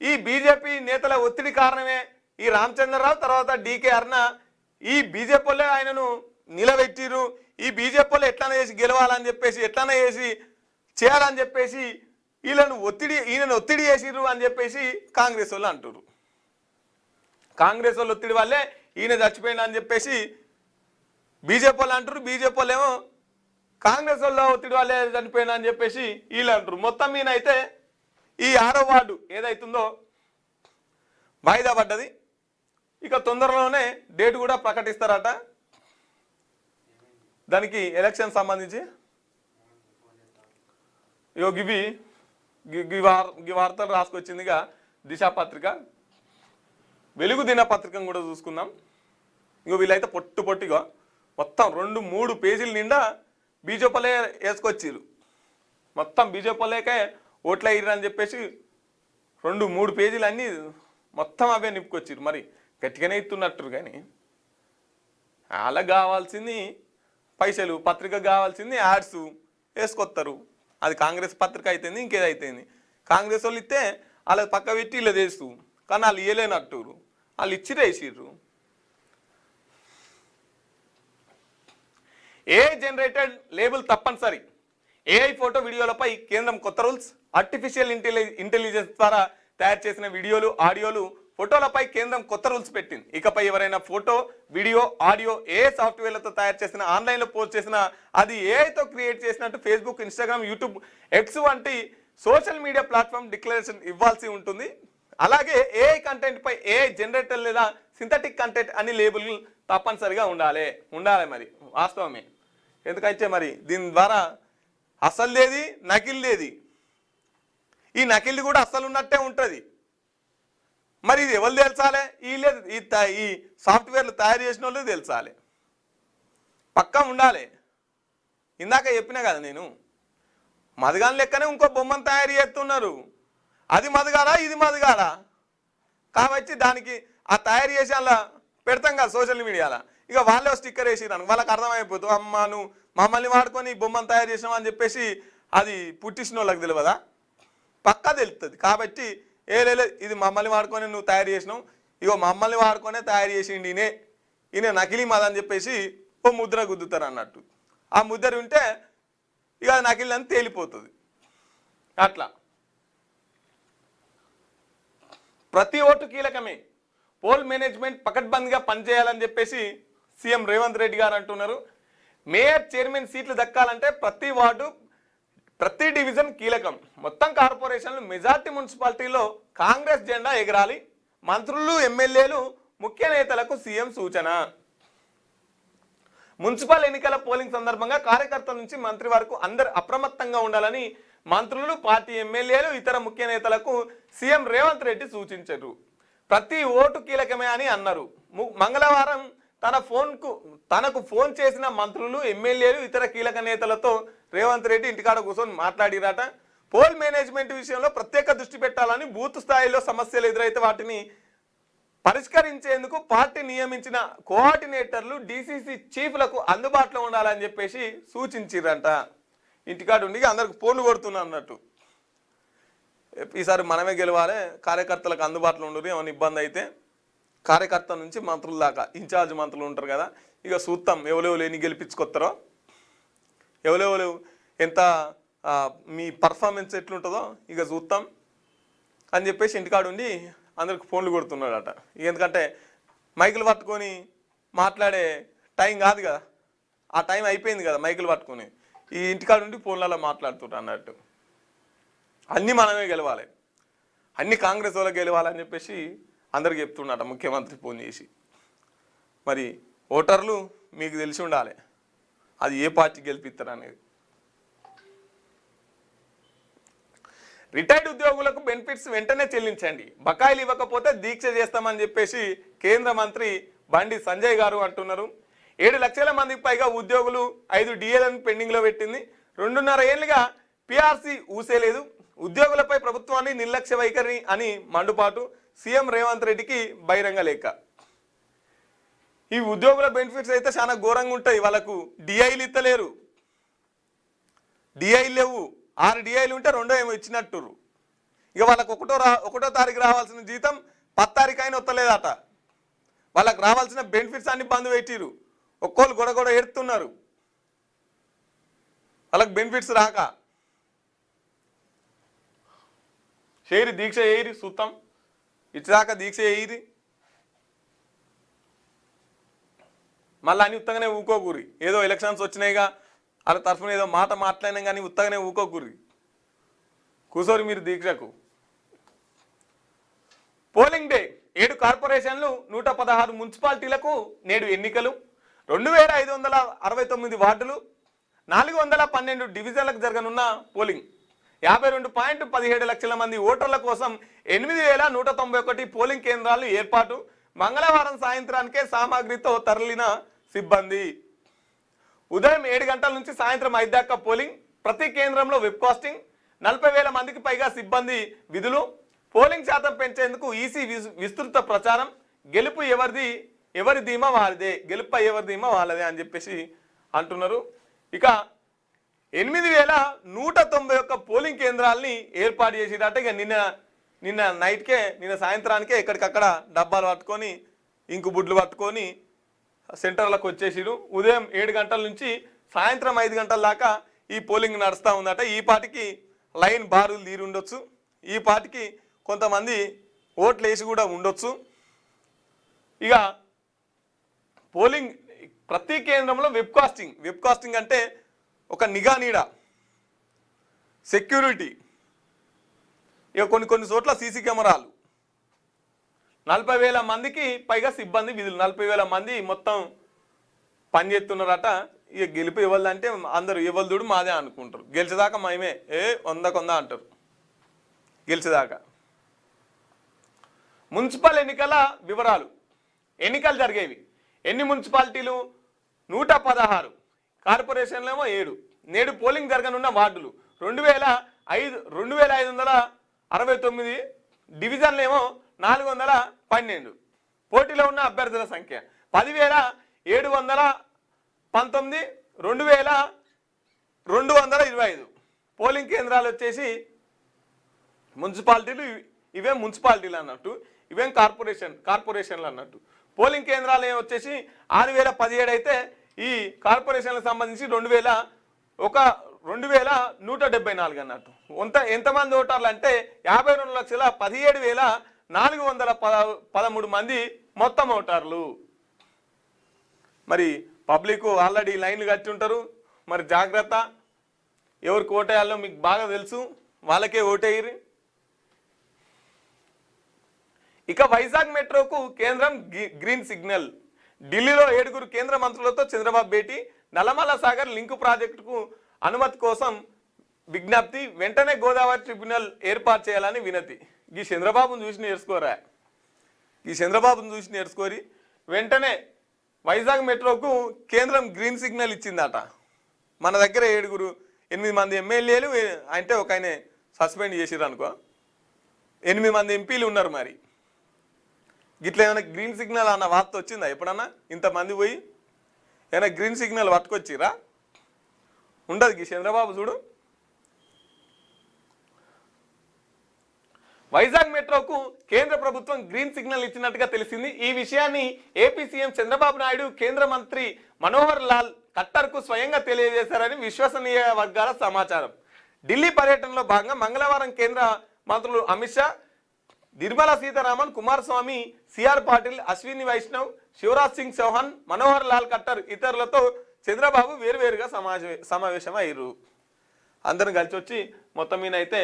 [SPEAKER 1] ఈ బీజేపీ నేతల ఒత్తిడి కారణమే ఈ రామచంద్రరావు తర్వాత డీకే అరుణ ఈ బీజేపీ వాళ్ళే ఆయనను నిలబెట్టిరు. ఈ బీజేపీ వాళ్ళు ఎట్లనే చేసి గెలవాలని చెప్పేసి, ఎట్లనే చేసి చేయాలని చెప్పేసి ఈయనను ఒత్తిడి చేసిర్రు అని చెప్పేసి కాంగ్రెస్ వాళ్ళు అంటారు. కాంగ్రెస్ వాళ్ళు ఒత్తిడి వల్లే ఈయన చచ్చిపోయింది అని చెప్పేసి బీజేపీ వాళ్ళు అంటారు. బీజేపీ వాళ్ళు ఏమో కాంగ్రెస్ వాళ్ళ ఒత్తిడి వాళ్ళే చనిపోయినా అని చెప్పేసి వీళ్ళు అంటారు. మొత్తం మీద అయితే ఈ 6వ వార్డు ఏదైతుందో వాయిదా పడ్డది. ఇక తొందరలోనే డేట్ కూడా ప్రకటిస్తారట. దానికి ఎలక్షన్ సంబంధించి ఈ వార్తలు రాసుకొచ్చిందిగా దిశ పత్రిక. వెలుగు దినపత్రికను కూడా చూసుకుందాం. వీళ్ళైతే పొట్టిగా మొత్తం 2-3 పేజీల నిండా బీజేపీలే వేసుకొచ్చిరు. మొత్తం బీజేపీలేకే ఓట్ల అయ్యారని చెప్పేసి 2-3 పేజీలు అన్నీ మొత్తం అవే నింపుకొచ్చిరు. మరి గట్టిగానే ఇస్తున్నట్టు. కానీ వాళ్ళకి కావాల్సింది పైసలు, పత్రికకు కావాల్సింది యాడ్స్ వేసుకొస్తారు. అది కాంగ్రెస్ పత్రిక అయితేంది, ఇంకేదైతేంది. కాంగ్రెస్ వాళ్ళు ఇస్తే వాళ్ళకి పక్క పెట్టి ఇలా చేస్తూ, కానీ వాళ్ళు ఇవ్వలేనట్టు వాళ్ళు ఇచ్చిరేసిర్రు. ఏఐ జనరేటెడ్ లేబుల్ తప్పనిసరి. ఏఐ ఫోటో వీడియోలపై కేంద్రం కొత్త రూల్స్. ఆర్టిఫిషియల్ ఇంటెలిజెన్స్ ద్వారా తయారు చేసిన వీడియోలు, ఆడియోలు, ఫోటోలపై కేంద్రం కొత్త రూల్స్ పెట్టింది. ఇకపై ఎవరైనా ఫోటో, వీడియో, ఆడియో ఏ సాఫ్ట్వేర్లతో తయారు చేసిన, ఆన్లైన్లో పోస్ట్ చేసిన అది ఏఐతో క్రియేట్ చేసినట్టు ఫేస్బుక్, ఇన్స్టాగ్రామ్, యూట్యూబ్, ఎక్స్ వంటి సోషల్ మీడియా ప్లాట్ఫామ్ డిక్లరేషన్ ఇవ్వాల్సి ఉంటుంది. అలాగే ఏఐ కంటెంట్పై ఏఐ జనరేటర్ లేదా సింథటిక్ కంటెంట్ అని లేబుల్ తప్పనిసరిగా ఉండాలి. మరి వాస్తవమే. ఎందుకంటే మరి దీని ద్వారా అసలు లేది, నకిలీది. ఈ నకిలీ కూడా అసలు ఉన్నట్టే ఉంటుంది. మరి ఇది ఎవరు తెలుసాలి? ఈ సాఫ్ట్వేర్లు తయారు చేసిన వాళ్ళు తెలుసాలి, పక్కా ఉండాలి. ఇందాక చెప్పినా కదా నేను, మదగాని లెక్కనే ఇంకో బొమ్మను తయారు చేస్తున్నారు. అది మదగాడా, ఇది మదగాడా కాబట్టి దానికి ఆ తయారు చేసి అలా పెడతాం కదా సోషల్ మీడియాలో. ఇక వాళ్ళే స్టిక్కర్ వేసిరాను, వాళ్ళకి అర్థమైపోతుంది. అమ్మ నువ్వు మమ్మల్ని వాడుకొని బొమ్మను తయారు చేసినావు అని చెప్పేసి అది పుట్టించిన వాళ్ళకి తెలియదా? పక్కా తెలుస్తుంది. కాబట్టి ఇది మమ్మల్ని వాడుకొని నువ్వు తయారు చేసినావు, ఇగో మమ్మల్ని వాడుకొనే తయారు చేసిండి ఈయన నకిలీ మదని చెప్పేసి ఓ ముద్ర గుద్దుతారు అన్నట్టు. ఆ ముద్ర ఉంటే ఇక అది నకిలీ అని తేలిపోతుంది. అట్లా ప్రతి ఓటు కీలకమే. పోల్ మేనేజ్మెంట్ పకడ్బందీగా పనిచేయాలని చెప్పేసి సీఎం రేవంత్ రెడ్డి గారు అంటున్నారు. మేయర్ చైర్మన్ సీట్లు దక్కాలంటే ప్రతి వార్డు ప్రతి డివిజన్ కీలకం. మొత్తం కార్పొరేషన్లు మెజార్టీ మున్సిపాలిటీలో కాంగ్రెస్ జెండా ఎగరాలి. మంత్రులు ఎమ్మెల్యేలు ముఖ్య నేతలకు సీఎం సూచన. మున్సిపల్ ఎన్నికల పోలింగ్ సందర్భంగా కార్యకర్తల నుంచి మంత్రి వరకు అందరు అప్రమత్తంగా ఉండాలని మంత్రులు, పార్టీ ఎమ్మెల్యేలు, ఇతర ముఖ్య నేతలకు సీఎం రేవంత్ రెడ్డి సూచించారు. ప్రతి ఓటు కీలకమే అని అన్నారు. మంగళవారం తనకు ఫోన్ చేసిన మంత్రులు, ఎమ్మెల్యేలు, ఇతర కీలక నేతలతో రేవంత్ రెడ్డి ఇంటికాడ కూర్చొని మాట్లాడిరాట. పోల్ మేనేజ్మెంట్ విషయంలో ప్రత్యేక దృష్టి పెట్టాలని, బూత్ స్థాయిలో సమస్యలు ఎదురైతే వాటిని పరిష్కరించేందుకు పార్టీ నియమించిన కోఆర్డినేటర్లు, డీసీసీ చీఫ్లకు అందుబాటులో ఉండాలని చెప్పేసి సూచించారంట. ఇంటికాడ ఉండి అందరికి ఫోన్లు కొడుతున్నా అన్నట్టు. ఈసారి మనమే గెలవాలి, కార్యకర్తలకు అందుబాటులో ఉండరు. ఏమైనా ఇబ్బంది అయితే కార్యకర్త నుంచి మంత్రుల దాకా ఇన్ఛార్జ్ మంత్రులు ఉంటారు కదా, ఇక చూస్తాం ఎవరెవరు ఎన్ని గెలిపించుకొస్తారో, ఎవరెవరు ఎంత మీ పర్ఫార్మెన్స్ ఎట్లుంటుందో ఇక చూస్తాం అని చెప్పేసి ఇంటికాడ ఉండి అందరికి ఫోన్లు కొడుతున్నాడట. ఎందుకంటే మైకులు పట్టుకొని మాట్లాడే టైం కాదు కదా, ఆ టైం అయిపోయింది కదా మైకులు పట్టుకొని. ఈ ఇంటికాడ ఉండి ఫోన్లలో మాట్లాడుతుంటారు అన్నట్టు. అన్నీ మనమే గెలవాలి, అన్ని కాంగ్రెస్ వాళ్ళకి గెలవాలని చెప్పేసి అందరికి చెప్తున్నట ముఖ్యమంత్రి ఫోన్ చేసి. మరి ఓటర్లు మీకు తెలిసి ఉండాలి అది ఏ పార్టీ గెలిపిస్తారు అనేది. రిటైర్డ్ ఉద్యోగులకు బెనిఫిట్స్ వెంటనే చెల్లించండి, బకాయిలు ఇవ్వకపోతే దీక్ష చేస్తామని చెప్పేసి కేంద్ర మంత్రి బండి సంజయ్ గారు అంటున్నారు. 7 లక్షల మందికి పైగా ఉద్యోగులు 5 డిఏలను పెండింగ్లో పెట్టింది. 2.5 ఏళ్లుగా పిఆర్సీ ఊసేలేదు. ఉద్యోగులపై ప్రభుత్వాన్ని నిర్లక్ష్య వైఖరి అని మండుపాటు. సీఎం రేవంత్ రెడ్డికి బహిరంగ లేఖ. ఈ ఉద్యోగుల బెనిఫిట్స్ అయితే చాలా ఘోరంగా ఉంటాయి. వాళ్ళకు డిఐలు ఇస్తలేరు, డిఐలు లేవు. 6 డిఐలు ఉంటే 2 ఏమో ఇచ్చినట్టు. ఇక వాళ్ళకు 1వ తారీఖు రావాల్సిన జీతం 10 తారీఖు అయినా వస్తలేదట. వాళ్ళకు రావాల్సిన బెనిఫిట్స్ అన్ని బంద్ పెట్టిరు. ఒక్కోళ్ళు గొడగొడ ఎడుతున్నారు వాళ్ళకి బెనిఫిట్స్ రాక. చేయరి దీక్ష చేయరి, చూస్తాం ఇచ్చేదాకా దీక్ష చేయరి. మళ్ళీ అన్ని ఉత్తగానే ఊకోకూరి. ఏదో ఎలక్షన్స్ వచ్చినాయిగా వాళ్ళ తరఫున ఏదో మాట మాట్లాడినా కానీ ఉత్తగానే ఊకోకూరి, కూసోరి మీరు దీక్షకు. పోలింగ్ డే 7 కార్పొరేషన్లు 116 మున్సిపాలిటీలకు నేడు ఎన్నికలు. 2569 వార్డులు, 412 డివిజన్లకు జరగనున్న పోలింగ్. 52.17 లక్షల మంది ఓటర్ల కోసం 8191 పోలింగ్ కేంద్రాలు ఏర్పాటు. మంగళవారం సాయంత్రానికే సామాగ్రితో తరలిన సిబ్బంది. ఉదయం 7 గంటల నుంచి సాయంత్రం 5 దాకా పోలింగ్. ప్రతి కేంద్రంలో వెబ్కాస్టింగ్. 40,000 మందికి పైగా సిబ్బంది విధులు. పోలింగ్ శాతం పెంచేందుకు ఈసీ విస్తృత ప్రచారం. గెలుపు ఎవరి ధీమా వారిదే, గెలుపు ఎవరి ధీమా వాళ్ళదే అని చెప్పేసి అంటున్నారు. ఇక 8,191 పోలింగ్ కేంద్రాలని ఏర్పాటు చేసిరట. ఇక నిన్న నైట్కే, నిన్న సాయంత్రానికే ఎక్కడికక్కడ డబ్బాలు పట్టుకొని ఇంకు బుడ్లు పట్టుకొని సెంటర్లకు వచ్చేసిరు. ఉదయం 7 గంటల నుంచి సాయంత్రం 5 గంటల దాకా ఈ పోలింగ్ నడుస్తూ ఉందట. ఈ పాటికి లైన్ బారులు తీరి ఉండొచ్చు, ఈ పాటికి కొంతమంది ఓట్లు వేసి కూడా ఉండొచ్చు. ఇక పోలింగ్ ప్రతి కేంద్రంలో వెబ్కాస్టింగ్ అంటే ఒక నిఘా నీడ, సెక్యూరిటీ. ఇక కొన్ని చోట్ల సీసీ కెమెరాలు. 40,000 మందికి పైగా సిబ్బంది విధులు. 40,000 మంది మొత్తం పనిచేస్తున్నారట. ఇక గెలుపు ఇవ్వాలంటే అందరూ ఇవ్వదుడు మాదే అనుకుంటారు. గెలిచేదాకా మేమే 100 అంటారు గెలిచేదాకా. మున్సిపల్ ఎన్నికల వివరాలు. ఎన్నికలు జరిగేవి ఎన్ని మున్సిపాలిటీలు? 116. కార్పొరేషన్లేమో 7. నేడు పోలింగ్ జరగనున్న వార్డులు 2,569. డివిజన్లేమో 412. పోటీలో ఉన్న అభ్యర్థుల సంఖ్య 10,719. 2,225. పోలింగ్ కేంద్రాలు వచ్చేసి మున్సిపాలిటీలు. ఇవేం మున్సిపాలిటీలు అన్నట్టు, ఇవేం కార్పొరేషన్లు అన్నట్టు. పోలింగ్ కేంద్రాలు వచ్చేసి 6,017 అయితే ఈ కార్పొరేషన్లకు సంబంధించి 2,174 అన్నట్టు. ఎంతమంది ఓటర్లు అంటే 52,17,4 413 మంది మొత్తం ఓటర్లు. మరి పబ్లిక్ ఆల్రెడీ లైన్లు కట్టి ఉంటారు. మరి జాగ్రత్త, ఎవరికి ఓటేయాలో మీకు బాగా తెలుసు, వాళ్ళకే ఓటేయరు. ఇక వైజాగ్ మెట్రోకు కేంద్రం గ్రీన్ సిగ్నల్. ఢిల్లీలో 7 కేంద్ర మంత్రులతో చంద్రబాబు భేటీ. నల్లమల సాగర్ లింకు ప్రాజెక్టుకు అనుమతి కోసం విజ్ఞప్తి. వెంటనే గోదావరి ట్రిబ్యునల్ ఏర్పాటు చేయాలని వినతి. ఈ చంద్రబాబును చూసి నేర్చుకోరా, ఈ చంద్రబాబును చూసి నేర్చుకోరి. వెంటనే వైజాగ్ మెట్రోకు కేంద్రం గ్రీన్ సిగ్నల్ ఇచ్చిందట. మన దగ్గర 8 మంది ఎమ్మెల్యేలు అంటే ఒక ఆయన సస్పెండ్ చేసిర్రు అనుకో, 8 మంది ఎంపీలు ఉన్నారు. మరి గిట్లా ఏమైనా గ్రీన్ సిగ్నల్ అన్న వార్త వచ్చిందా ఎప్పుడన్నా? ఇంతమంది పోయి ఏమైనా గ్రీన్ సిగ్నల్ పట్టుకొచ్చిరా? ఉండదు. ఈ చంద్రబాబు చూడు. వైజాగ్ మెట్రోకు కేంద్ర ప్రభుత్వం గ్రీన్ సిగ్నల్ ఇచ్చినట్టుగా తెలిసింది. ఈ విషయాన్ని ఏపీ సీఎం చంద్రబాబు నాయుడు కేంద్ర మంత్రి మనోహర్ లాల్ ఖట్టర్కు స్వయంగా తెలియజేశారని విశ్వసనీయ వర్గాల సమాచారం. ఢిల్లీ పర్యటనలో భాగంగా మంగళవారం కేంద్ర మంత్రులు అమిత్ షా, నిర్మలా సీతారామన్, కుమారస్వామి, సిఆర్ పాటిల్, అశ్విని వైష్ణవ్, శివరాజ్ సింగ్ చౌహాన్, మనోహర్ లాల్ ఖట్టర్ ఇతరులతో చంద్రబాబు వేరువేరుగా సమావేశం అయ్యారు. అందరం కలిసి వచ్చి మొత్తం మీద అయితే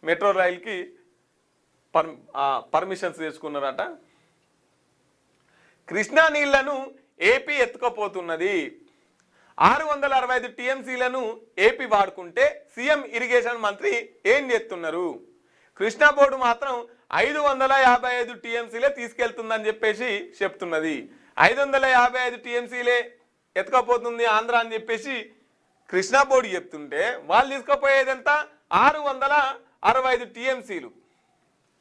[SPEAKER 1] మెట్రో రైలుకి పర్మిషన్స్ తీసుకున్నారట. కృష్ణా నీళ్లను ఏపీ ఎత్తుకపోతున్నది. 665 టీఎంసీలను ఏపీ వాడుకుంటే సీఎం ఇరిగేషన్ మంత్రి ఏం చేస్తున్నారు? కృష్ణా బోర్డు మాత్రం 555 టీఎంసీలే తీసుకెళ్తుందని చెప్పేసి చెప్తున్నది. 555 టీఎంసీలే ఎత్తుకపోతుంది ఆంధ్ర అని చెప్పేసి కృష్ణా బోర్డు చెప్తుంటే వాళ్ళు తీసుకుపోయేదంతా 665 టీఎంసీలు.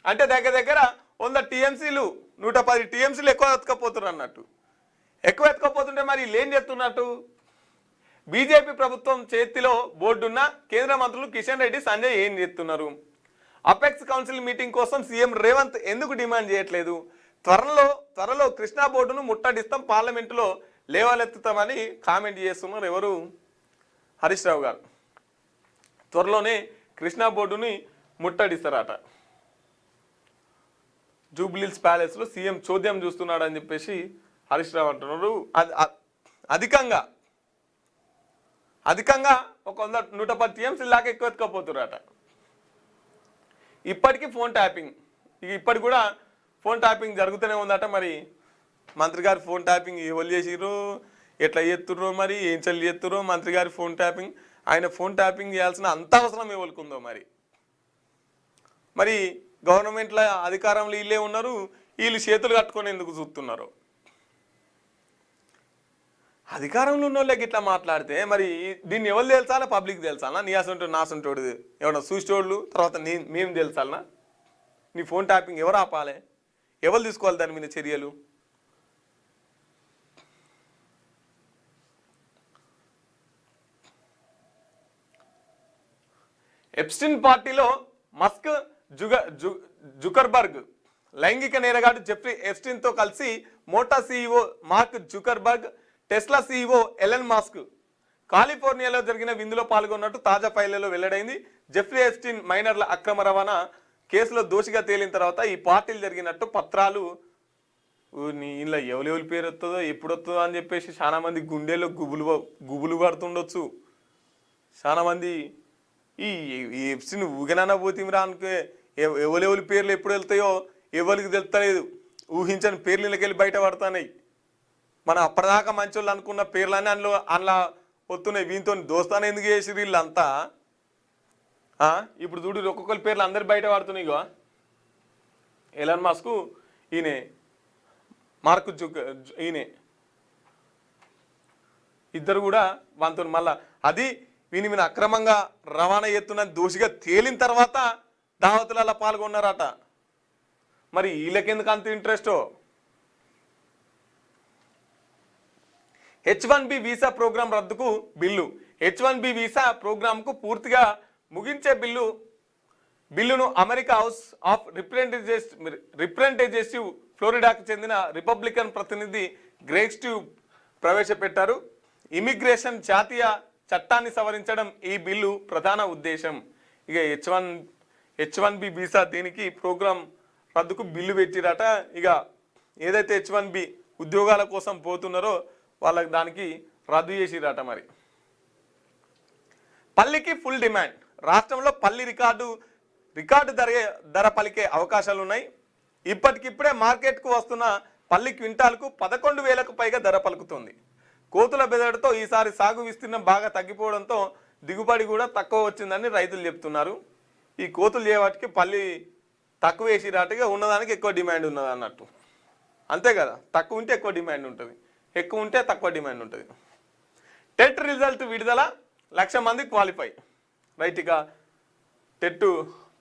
[SPEAKER 1] అంటే దగ్గర 100 టీఎంసీలు, 110 టీఎంసీలు ఎక్కువ ఎత్తుకపోతున్నారు అన్నట్టు. ఎక్కువ ఎత్తుకపోతుంటే మరి వీళ్ళు ఏం చేస్తున్నట్టు? బీజేపీ ప్రభుత్వం చేతిలో బోర్డున్న కేంద్ర మంత్రులు కిషన్ రెడ్డి, సంజయ్ ఏం చేస్తున్నారు? అపెక్స్ కౌన్సిల్ మీటింగ్ కోసం సీఎం రేవంత్ ఎందుకు డిమాండ్ చేయట్లేదు? త్వరలో కృష్ణా బోర్డును ముట్టడిస్తాం, పార్లమెంటులో లేవలెత్తుతామని కామెంట్ చేస్తున్నారు. ఎవరు? హరీష్ రావు గారు. త్వరలోనే కృష్ణా బోర్డుని ముట్టడిస్తారట. జూబ్లీహిల్స్ ప్యాలెస్లో సీఎం చోద్యం చూస్తున్నాడు అని చెప్పేసి హరీష్ రావు అంటున్నారు. అధికంగా ఒక 110 టీఎంసీ లాగా ఎక్కువ ఎత్తుకపోతున్నారట. ఇప్పటికీ ఇప్పటికి కూడా ఫోన్ ట్యాపింగ్ జరుగుతూనే ఉందట. మరి మంత్రి గారి ఫోన్ ట్యాపింగ్ ఎవరు చేసిర్రు, ఎట్లా చేస్తుర్రో, మరి ఏం చల్లి చేస్తుర్రో మంత్రి గారి ఫోన్ ట్యాపింగ్. ఆయన ఫోన్ ట్యాపింగ్ చేయాల్సిన అంత అవసరం ఎవరికుందో మరి గవర్నమెంట్లో అధికారంలో వీళ్ళే ఉన్నారు, వీళ్ళు చేతులు కట్టుకొని ఎందుకు చూస్తున్నారు? అధికారంలో ఉన్న వాళ్ళకి ఇట్లా మాట్లాడితే మరి దీన్ని ఎవరు తెలుసాలా? పబ్లిక్ తెలుసాలా? నీ అసంటోడు నాసంటోడు ఎవరన్నా చూసేటోళ్ళు తర్వాత మేము తెలుసాలనా? నీ ఫోన్ ట్యాపింగ్ ఎవరు ఆపాలి? ఎవరు తీసుకోవాలి దాని మీద చర్యలు? ఎప్స్టీన్ పార్టీలో మస్క్, జుకర్బర్గ్, లైంగిక నేరగాడు జెఫ్రీ ఎప్స్టీన్తో కలిసి Meta CEO Mark Zuckerberg, Tesla CEO Elon Musk కాలిఫోర్నియాలో జరిగిన విందులో పాల్గొన్నట్టు తాజా ఫైళ్లలో వెల్లడైంది. జెఫ్రీ ఎప్స్టీన్ మైనర్ల అక్రమ రవాణా కేసులో దోషిగా తేలిన తర్వాత ఈ పార్టీలు జరిగినట్టు పత్రాలు ఇలా ఎవరి పేరు వస్తుందో ఎప్పుడు వస్తుందో అని చెప్పేసి చాలా మంది గుండెలో గుబులు పడుతుండొచ్చు. చాలా మంది ఈ ఎప్స్టీన్ ఊగనన్నా పోతిమిరా అనుకే ఎవరి పేర్లు ఎప్పుడు వెళ్తాయో ఎవరికి తెలుస్తలేదు. ఊహించని పేర్లు ఇళ్ళకెళ్ళి బయట పడుతున్నాయి. మన అప్పటిదాకా మంచోళ్ళు అనుకున్న పేర్లన్నీ అందులో వస్తున్నాయి. వీనితో దోస్తాను ఎందుకు చేసి వీళ్ళంతా ఇప్పుడు చూడు ఒక్కొక్కరి పేర్లు అందరు బయట పడుతున్నాయి. ఇగో ఎలన్ మస్క్, ఈయనే మార్క్ ఈయనే, ఇద్దరు కూడా వానితో మళ్ళా అది వీని మీద అక్రమంగా రవాణా చేస్తున్న దోషిగా తేలిన తర్వాత దావతులలో పాల్గొన్నారట. మరి వీళ్ళకెందుకు అంత ఇంట్రెస్టో? H1B వీసా ప్రోగ్రాం రద్దుకు బిల్లు. H1B వీసా ప్రోగ్రాంకు పూర్తిగా ముగించే బిల్లును అమెరికా హౌస్ ఆఫ్ రిప్రజెంటేటివ్స్ ఫ్లోరిడాకు చెందిన రిపబ్లికన్ ప్రతినిధి గ్రేగ్ స్టీవ్ ప్రవేశపెట్టారు. ఇమిగ్రేషన్ జాతీయ చట్టాన్ని సవరించడం ఈ బిల్లు ప్రధాన ఉద్దేశం. ఇక H1B వీసా దీనికి ప్రోగ్రాం రద్దుకు బిల్లు పెట్టిరట. ఇక ఏదైతే H1B ఉద్యోగాల కోసం పోతున్నారో వాళ్ళకి దానికి రద్దు చేసిరట. మరి పల్లికి ఫుల్ డిమాండ్. రాష్ట్రంలో పల్లి రికార్డు ధర పలికే అవకాశాలు ఉన్నాయి. ఇప్పటికిప్పుడే మార్కెట్కు వస్తున్న పల్లి క్వింటాల్కు 11,000కు పైగా ధర పలుకుతుంది. కోతుల బెదడుతో ఈసారి సాగు విస్తీర్ణం బాగా తగ్గిపోవడంతో దిగుబడి కూడా తక్కువ వచ్చిందని రైతులు చెప్తున్నారు. ఈ కోతులు చేయవాటికి పల్లి తక్కువ వేసిరాటుగా ఉన్నదానికి ఎక్కువ డిమాండ్ ఉన్నది అన్నట్టు. అంతే కదా, తక్కువ ఉంటే ఎక్కువ డిమాండ్ ఉంటుంది, ఎక్కువ ఉంటే తక్కువ డిమాండ్ ఉంటుంది. టెట్ రిజల్ట్ విడుదల, 1,00,000 మంది క్వాలిఫై. రైట్, ఇక టెట్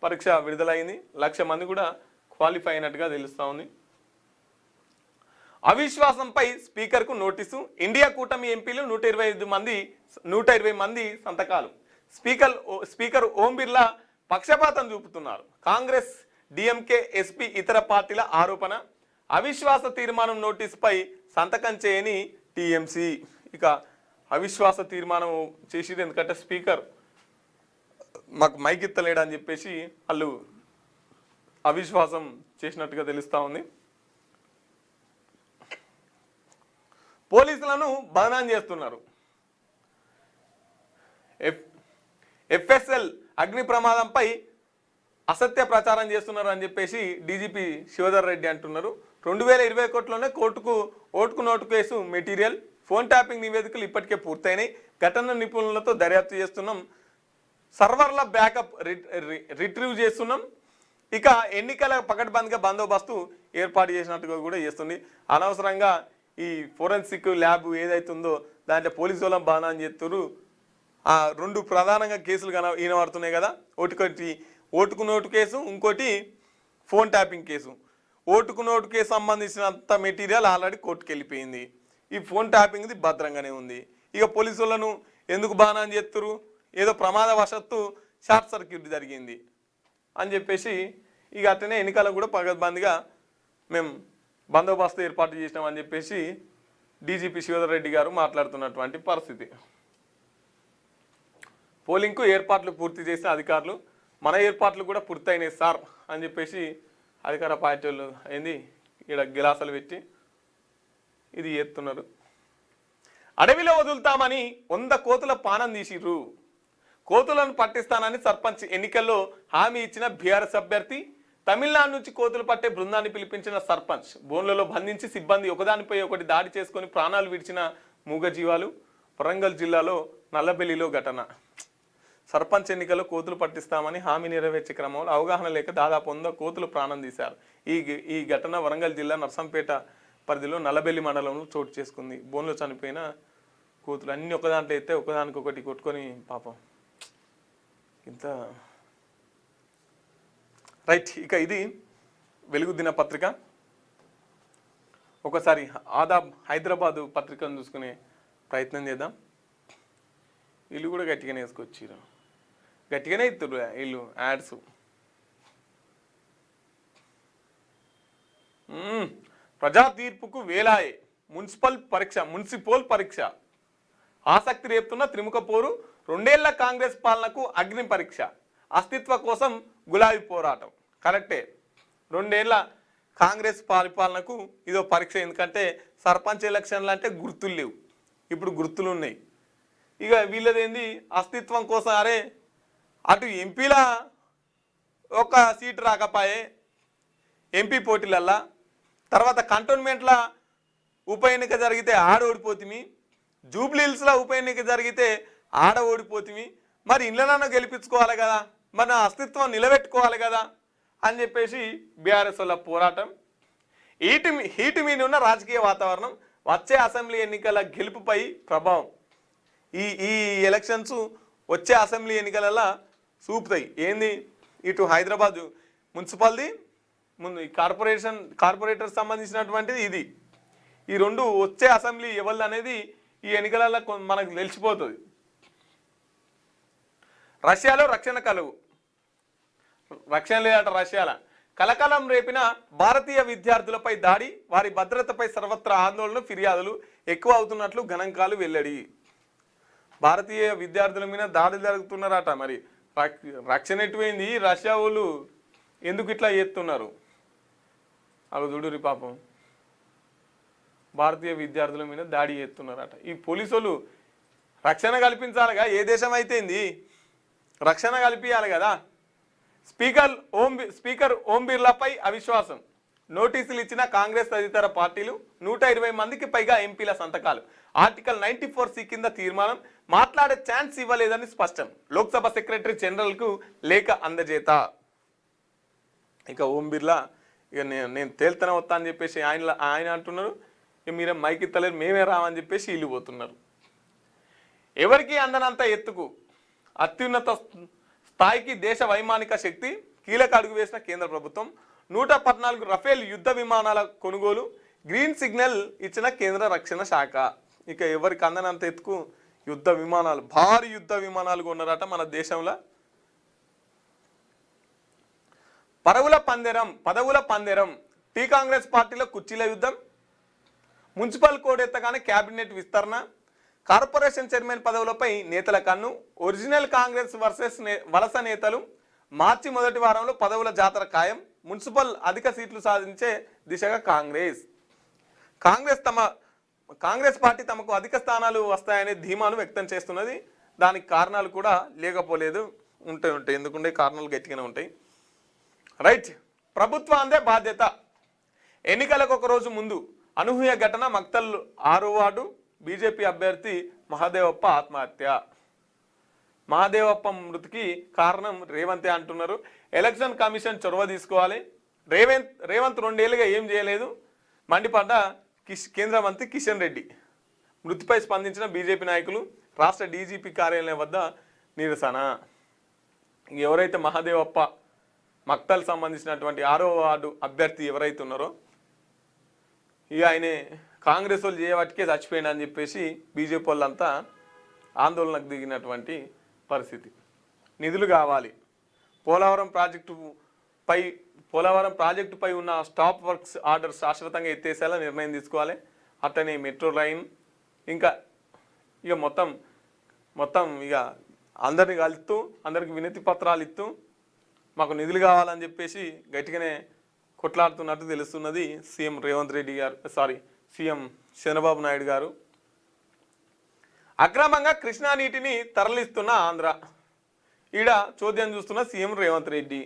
[SPEAKER 1] పరీక్ష విడుదలైంది, 1,00,000 మంది కూడా క్వాలిఫై అయినట్టుగా తెలుస్తూ ఉంది. అవిశ్వాసంపై స్పీకర్కు నోటీసు. ఇండియా కూటమి ఎంపీలు 120 మంది సంతకాలు. స్పీకర్ ఓం బిర్లా పక్షపాతం చూపుతున్నారు. కాంగ్రెస్, డిఎంకే, ఎస్పీ, ఇతర పార్టీల ఆరోపణ. అవిశ్వాస తీర్మానం నోటీసుపై సంతకం చేయని టీఎంసీ. ఇక అవిశ్వాస తీర్మానం చేసిరు, ఎందుకంటే స్పీకర్ మాకు మైక్ ఇత్తలేడని చెప్పేసి వాళ్ళు అవిశ్వాసం చేసినట్టుగా తెలుస్తూ ఉంది. పోలీసులను బదనాం చేస్తున్నారు. ఎఫ్ఎస్ఎల్ అగ్ని ప్రమాదంపై అసత్య ప్రచారం చేస్తున్నారు అని చెప్పేసి డీజీపీ శివధర్ రెడ్డి అంటున్నారు. 2021లోనే ఓటుకు note case material, phone tapping నివేదికలు ఇప్పటికే పూర్తయినాయి. ఘటన నిపుణులతో దర్యాప్తు చేస్తున్నాం. సర్వర్ల బ్యాకప్ రిట్రీవ్ చేస్తున్నాం. ఇక ఎన్నికల పకడ్బందీగా బందోబస్తు ఏర్పాటు చేసినట్టుగా కూడా చేస్తుంది. అనవసరంగా ఈ ఫోరెన్సిక్ ల్యాబ్ ఏదైతుందో దాంట్లో పోలీసు వాళ్ళని బాణం చేస్తున్నారు. 2 ప్రధానంగా కేసులు ఈనబడుతున్నాయి కదా, ఒకటి ఓటుకు నోటు కేసు, ఇంకోటి ఫోన్ ట్యాపింగ్ కేసు. ఓటుకు నోటు కేసు సంబంధించినంత మెటీరియల్ ఆల్రెడీ కోర్టుకు వెళ్ళిపోయింది. ఈ ఫోన్ ట్యాపింగ్ది భద్రంగానే ఉంది. ఇక పోలీసు వాళ్ళను ఎందుకు బాణం చేస్తున్నారు, ఏదో ప్రమాదవశత్తు షార్ట్ సర్క్యూట్ జరిగింది అని చెప్పేసి ఇక అట్లనే ఎన్నికలకు కూడా పకడ్బందీగా మేము బందోబస్తు ఏర్పాటు చేసినామని చెప్పేసి డీజీపీ శివధర్ రెడ్డి గారు మాట్లాడుతున్నటువంటి పరిస్థితి. పోలింగ్కు ఏర్పాట్లు పూర్తి చేసిన అధికారులు, మన ఏర్పాట్లు కూడా పూర్తయినాయి సార్ అని చెప్పేసి అధికార పార్టీ వాళ్ళు ఏంది ఇక్కడ గిలాసాలు పెట్టి ఇది చేస్తున్నారు. అడవిలో వదులుతామని 100 కోతుల పానం తీసిర్రు. కోతులను పట్టిస్తానని సర్పంచ్ ఎన్నికల్లో హామీ ఇచ్చిన బీఆర్ఎస్ అభ్యర్థి. తమిళనాడు నుంచి కోతులు పట్టే బృందాన్ని పిలిపించిన సర్పంచ్. బోన్లలో బంధించి సిబ్బంది ఒకదానిపై ఒకటి దాడి చేసుకొని ప్రాణాలు విడిచిన మూగజీవాలు. వరంగల్ జిల్లాలో నల్లబెల్లిలో ఘటన. సర్పంచ్ ఎన్నికల్లో కోతులు పట్టిస్తామని హామీ నెరవేర్చే క్రమంలో అవగాహన లేక దాదాపు 100 కోతులు ప్రాణం తీశారు. ఈ ఘటన వరంగల్ జిల్లా నర్సంపేట పరిధిలో నల్లబెల్లి మండలంలో చోటు చేసుకుంది. బోన్లో చనిపోయిన కోతులు అన్ని ఒకదాంట్లో అయితే ఒకదానికొకటి కొట్టుకొని పాపం ఇంత. రైట్, ఇక ఇది వెలుగు దినపత్రిక. ఒకసారి ఆదాబ్ హైదరాబాదు పత్రికను చూసుకునే ప్రయత్నం చేద్దాం. వీళ్ళు కూడా గట్టిగానే వేసుకొచ్చారు, గట్టిగానే ఇస్తారు వీళ్ళు యాడ్స్. ప్రజా తీర్పుకు వేలాయే మున్సిపల్ పరీక్ష. ఆసక్తి రేపుతున్న త్రిముఖ పోరు. 2 ఏళ్ల కాంగ్రెస్ పాలనకు అగ్ని పరీక్ష. అస్తిత్వ కోసం గులాబీ పోరాటం. కరెక్టే, 2 ఏళ్ల కాంగ్రెస్ పరిపాలనకు ఇదో పరీక్ష. ఎందుకంటే సర్పంచ్ ఎలక్షన్లు అంటే గుర్తులు లేవు, ఇప్పుడు గుర్తులు ఉన్నాయి. ఇక వీళ్ళదేంది అస్తిత్వం కోసం. అరే అటు ఎంపీల ఒక సీటు రాకపోయే ఎంపీ పోటీలల్లా, తర్వాత కంటోన్మెంట్ల ఉప ఎన్నిక జరిగితే ఆడ ఓడిపోతుంది, జూబ్లీహిల్స్లో ఉప ఎన్నిక జరిగితే ఆడ ఓడిపోతుంది. మరి ఇళ్ళనన్నా గెలిపించుకోవాలి కదా, మన అస్తిత్వం నిలబెట్టుకోవాలి కదా అని చెప్పేసి బీఆర్ఎస్ వాళ్ళ పోరాటం. హీటు మీద ఉన్న రాజకీయ వాతావరణం వచ్చే అసెంబ్లీ ఎన్నికల గెలుపుపై ప్రభావం. ఈ ఎలక్షన్స్ వచ్చే అసెంబ్లీ ఎన్నికలలో చూపుతాయి. ఏంది, ఇటు హైదరాబాద్ మున్సిపాలిటీ ముందు ఈ కార్పొరేటర్ సంబంధించినటువంటిది ఇది. ఈ 2 వచ్చే అసెంబ్లీ ఎవరిది అనేది ఈ ఎన్నికలలో మనకు తెలిసిపోతుంది. రష్యాలో రక్షణ లేదట. రష్యాలో కలకలం రేపిన భారతీయ విద్యార్థులపై దాడి. వారి భద్రతపై సర్వత్రా ఆందోళన, ఫిర్యాదులు ఎక్కువ అవుతున్నట్లు గణాంకాలు వెల్లడి. భారతీయ విద్యార్థుల మీద దాడి జరుగుతున్నారట. మరి రక్షణ ఎటువైంది, రష్యా వాళ్ళు ఎందుకు ఇట్లా చేస్తున్నారు? అవి చూడురి పాపం భారతీయ విద్యార్థుల మీద దాడి చేస్తున్నారట. ఈ పోలీసులు రక్షణ కల్పించాలిగా, ఏ దేశం అయితేంది రక్షణ కల్పించాలి కదా. స్పీకర్ ఓం బిర్లాపై అవిశ్వాసం, నోటీసులు ఇచ్చిన కాంగ్రెస్ తదితర పార్టీలు, 120 మందికి పైగా ఎంపీల సంతకాలు. ఆర్టికల్ 94C కింద తీర్మానం, మాట్లాడే ఛాన్స్ ఇవ్వలేదని స్పష్టం. లోక్సభ సెక్రటరీ జనరల్కు లేఖ అందజేత. ఇక ఓం బిర్లా ఇక నేను తేల్తనే వస్తా అని చెప్పేసి ఆయన అంటున్నారు. ఇక మీరే మైకి ఇత్తలేరు, మేమే రామని చెప్పేసి ఇల్లు పోతున్నారు. ఎవరికి అందనంత ఎత్తుకు అత్యున్నత స్థాయికి దేశ వైమానిక శక్తి, కీలక అడుగు వేసిన కేంద్ర ప్రభుత్వం. 114 రఫేల్ యుద్ధ విమానాల కొనుగోలు, గ్రీన్ సిగ్నల్ ఇచ్చిన కేంద్ర రక్షణ శాఖ. ఇక ఎవరికి అందనంత ఎత్తుకు యుద్ధ విమానాలు, భారీ యుద్ధ విమానాలు కొన్నారట మన దేశంలో. పదవుల పందెరం, టీ కాంగ్రెస్ పార్టీలో కుర్చీల యుద్ధం, మున్సిపల్ కోడ్ ఎత్తగానే క్యాబినెట్ విస్తరణ, కార్పొరేషన్ చైర్మన్ పదవులపై నేతల కన్ను, ఒరిజినల్ కాంగ్రెస్ వర్సెస్ వలస నేతలు, మార్చి మొదటి వారంలో పదవుల జాతర ఖాయం, మున్సిపల్ అధిక సీట్లు సాధించే దిశగా కాంగ్రెస్ పార్టీ తమకు అధిక స్థానాలు వస్తాయనే ధీమాను వ్యక్తం చేస్తున్నది. దానికి కారణాలు కూడా లేకపోలేదు, ఉంటాయి ఎందుకుంటే కారణాలు గట్టిగానే ఉంటాయి. రైట్, ప్రభుత్వాందే బాధ్యత. ఎన్నికలకు ఒక రోజు ముందు అనూహ్య ఘటన, మక్తల్ 6వ వార్డు బీజేపీ అభ్యర్థి మహాదేవప్ప ఆత్మహత్య. మహాదేవప్ప మృతికి కారణం రేవంతే అంటున్నారు. ఎలక్షన్ కమిషన్ చొరవ తీసుకోవాలి. రేవంత్ 2 ఏళ్ళుగా ఏం చేయలేదు మండిపడ్డ కేంద్ర మంత్రి కిషన్ రెడ్డి. మృతిపై స్పందించిన బీజేపీ నాయకులు రాష్ట్ర డీజీపీ కార్యాలయం వద్ద నిరసన. ఎవరైతే మహాదేవప్ప మక్తల్ సంబంధించినటువంటి 6వ వార్డు అభ్యర్థి ఎవరైతే ఉన్నారో, ఇక ఆయనే కాంగ్రెస్ వాళ్ళు చేయబట్టికే చచ్చిపోయింది అని చెప్పేసి బీజేపీ వాళ్ళంతా ఆందోళనకు దిగినటువంటి పరిస్థితి. నిధులు కావాలి. పోలవరం ప్రాజెక్టుపై ఉన్న స్టాప్ వర్క్స్ ఆర్డర్ శాశ్వతంగా ఎత్తేసేలా నిర్ణయం తీసుకోవాలి. అట్లనే మెట్రో లైన్, ఇంకా ఇక మొత్తం ఇక అందరిని కలుస్తూ అందరికి వినతి పత్రాలు ఇస్తూ మాకు నిధులు కావాలని చెప్పేసి గట్టిగానే కొట్లాడుతున్నట్టు తెలుస్తున్నది సీఎం చంద్రబాబు నాయుడు గారు. అక్రమంగా కృష్ణా నీటిని తరలిస్తున్న ఆంధ్ర, ఈడ చోద్యం చూస్తున్న సీఎం రేవంత్ రెడ్డి.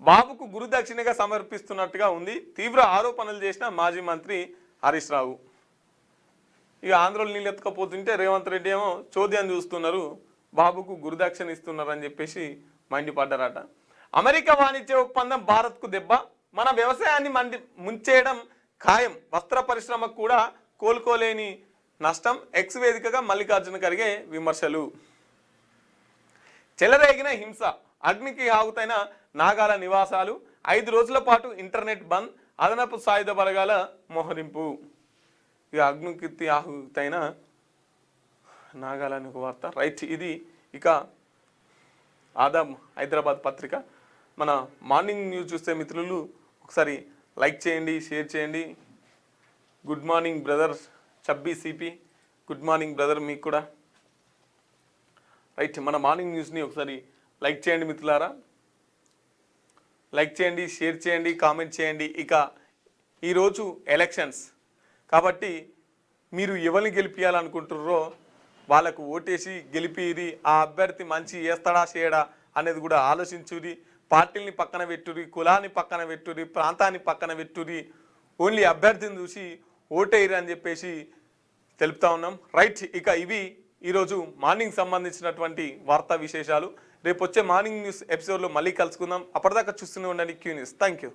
[SPEAKER 1] బాబుకు గురుదక్షిణగా సమర్పిస్తున్నట్టుగా ఉంది. తీవ్ర ఆరోపణలు చేసిన మాజీ మంత్రి హరీష్ రావు. ఇక ఆంధ్రలో నీళ్ళు ఎత్తుకపోతుంటే రేవంత్ రెడ్డి ఏమో చోద్యం చూస్తున్నారు, బాబుకు గురుదక్షిణ ఇస్తున్నారు అని చెప్పేసి మండిపడ్డారట. అమెరికా వాణిజ్య ఒప్పందం భారత్కు దెబ్బ, మన వ్యవసాయాన్ని ముంచేయడం ఖాయం, వస్త్ర పరిశ్రమకు కూడా కోలుకోలేని నష్టం. ఎక్స్ వేదికగా మల్లికార్జున ఖర్గే విమర్శలు. చెలరేగిన హింస, అగ్నికి ఆహుతైన నాగాల నివాసాలు, 5 రోజుల పాటు ఇంటర్నెట్ బంద్, అదనపు సాయుధ బలగాల మోహరింపు. ఇక అగ్నికి ఆహుతైన నాగాలని ఒక వార్త. రైట్, ఇది ఇక ఆదాం హైదరాబాద్ పత్రిక. మన మార్నింగ్ న్యూస్ చూస్తే మిత్రులు ఒకసారి లైక్ చేయండి, షేర్ చేయండి. Good morning brother chubby CP, good morning brother మీకు కూడా. రైట్, మన మార్నింగ్ న్యూస్ని ఒకసారి లైక్ చేయండి మిత్రులారా, లైక్ చేయండి, షేర్ చేయండి, కామెంట్ చేయండి. ఇక ఈరోజు ఎలక్షన్స్ కాబట్టి మీరు ఎవరిని గెలిపించాలనుకుంటున్నారో వాళ్ళకు ఓటేసి గెలిపిరి. ఆ అభ్యర్థి మంచి చేస్తాడా చేయడా అనేది కూడా ఆలోచించురి. పార్టీని పక్కన పెట్టురి, కులాన్ని పక్కన పెట్టురి, ప్రాంతాన్ని పక్కన పెట్టురి, ఓన్లీ అభ్యర్థిని చూసి ఓటేయరు అని చెప్పేసి తెలుపుతా ఉన్నాం. రైట్, ఇక ఇవి ఈరోజు మార్నింగ్ సంబంధించినటువంటి వార్తా విశేషాలు. రేపు వచ్చే మార్నింగ్ న్యూస్ ఎపిసోడ్లో మళ్ళీ కలుసుకుందాం. అప్పటిదాకా చూస్తూనే ఉండండి క్యూ న్యూస్. Thank you.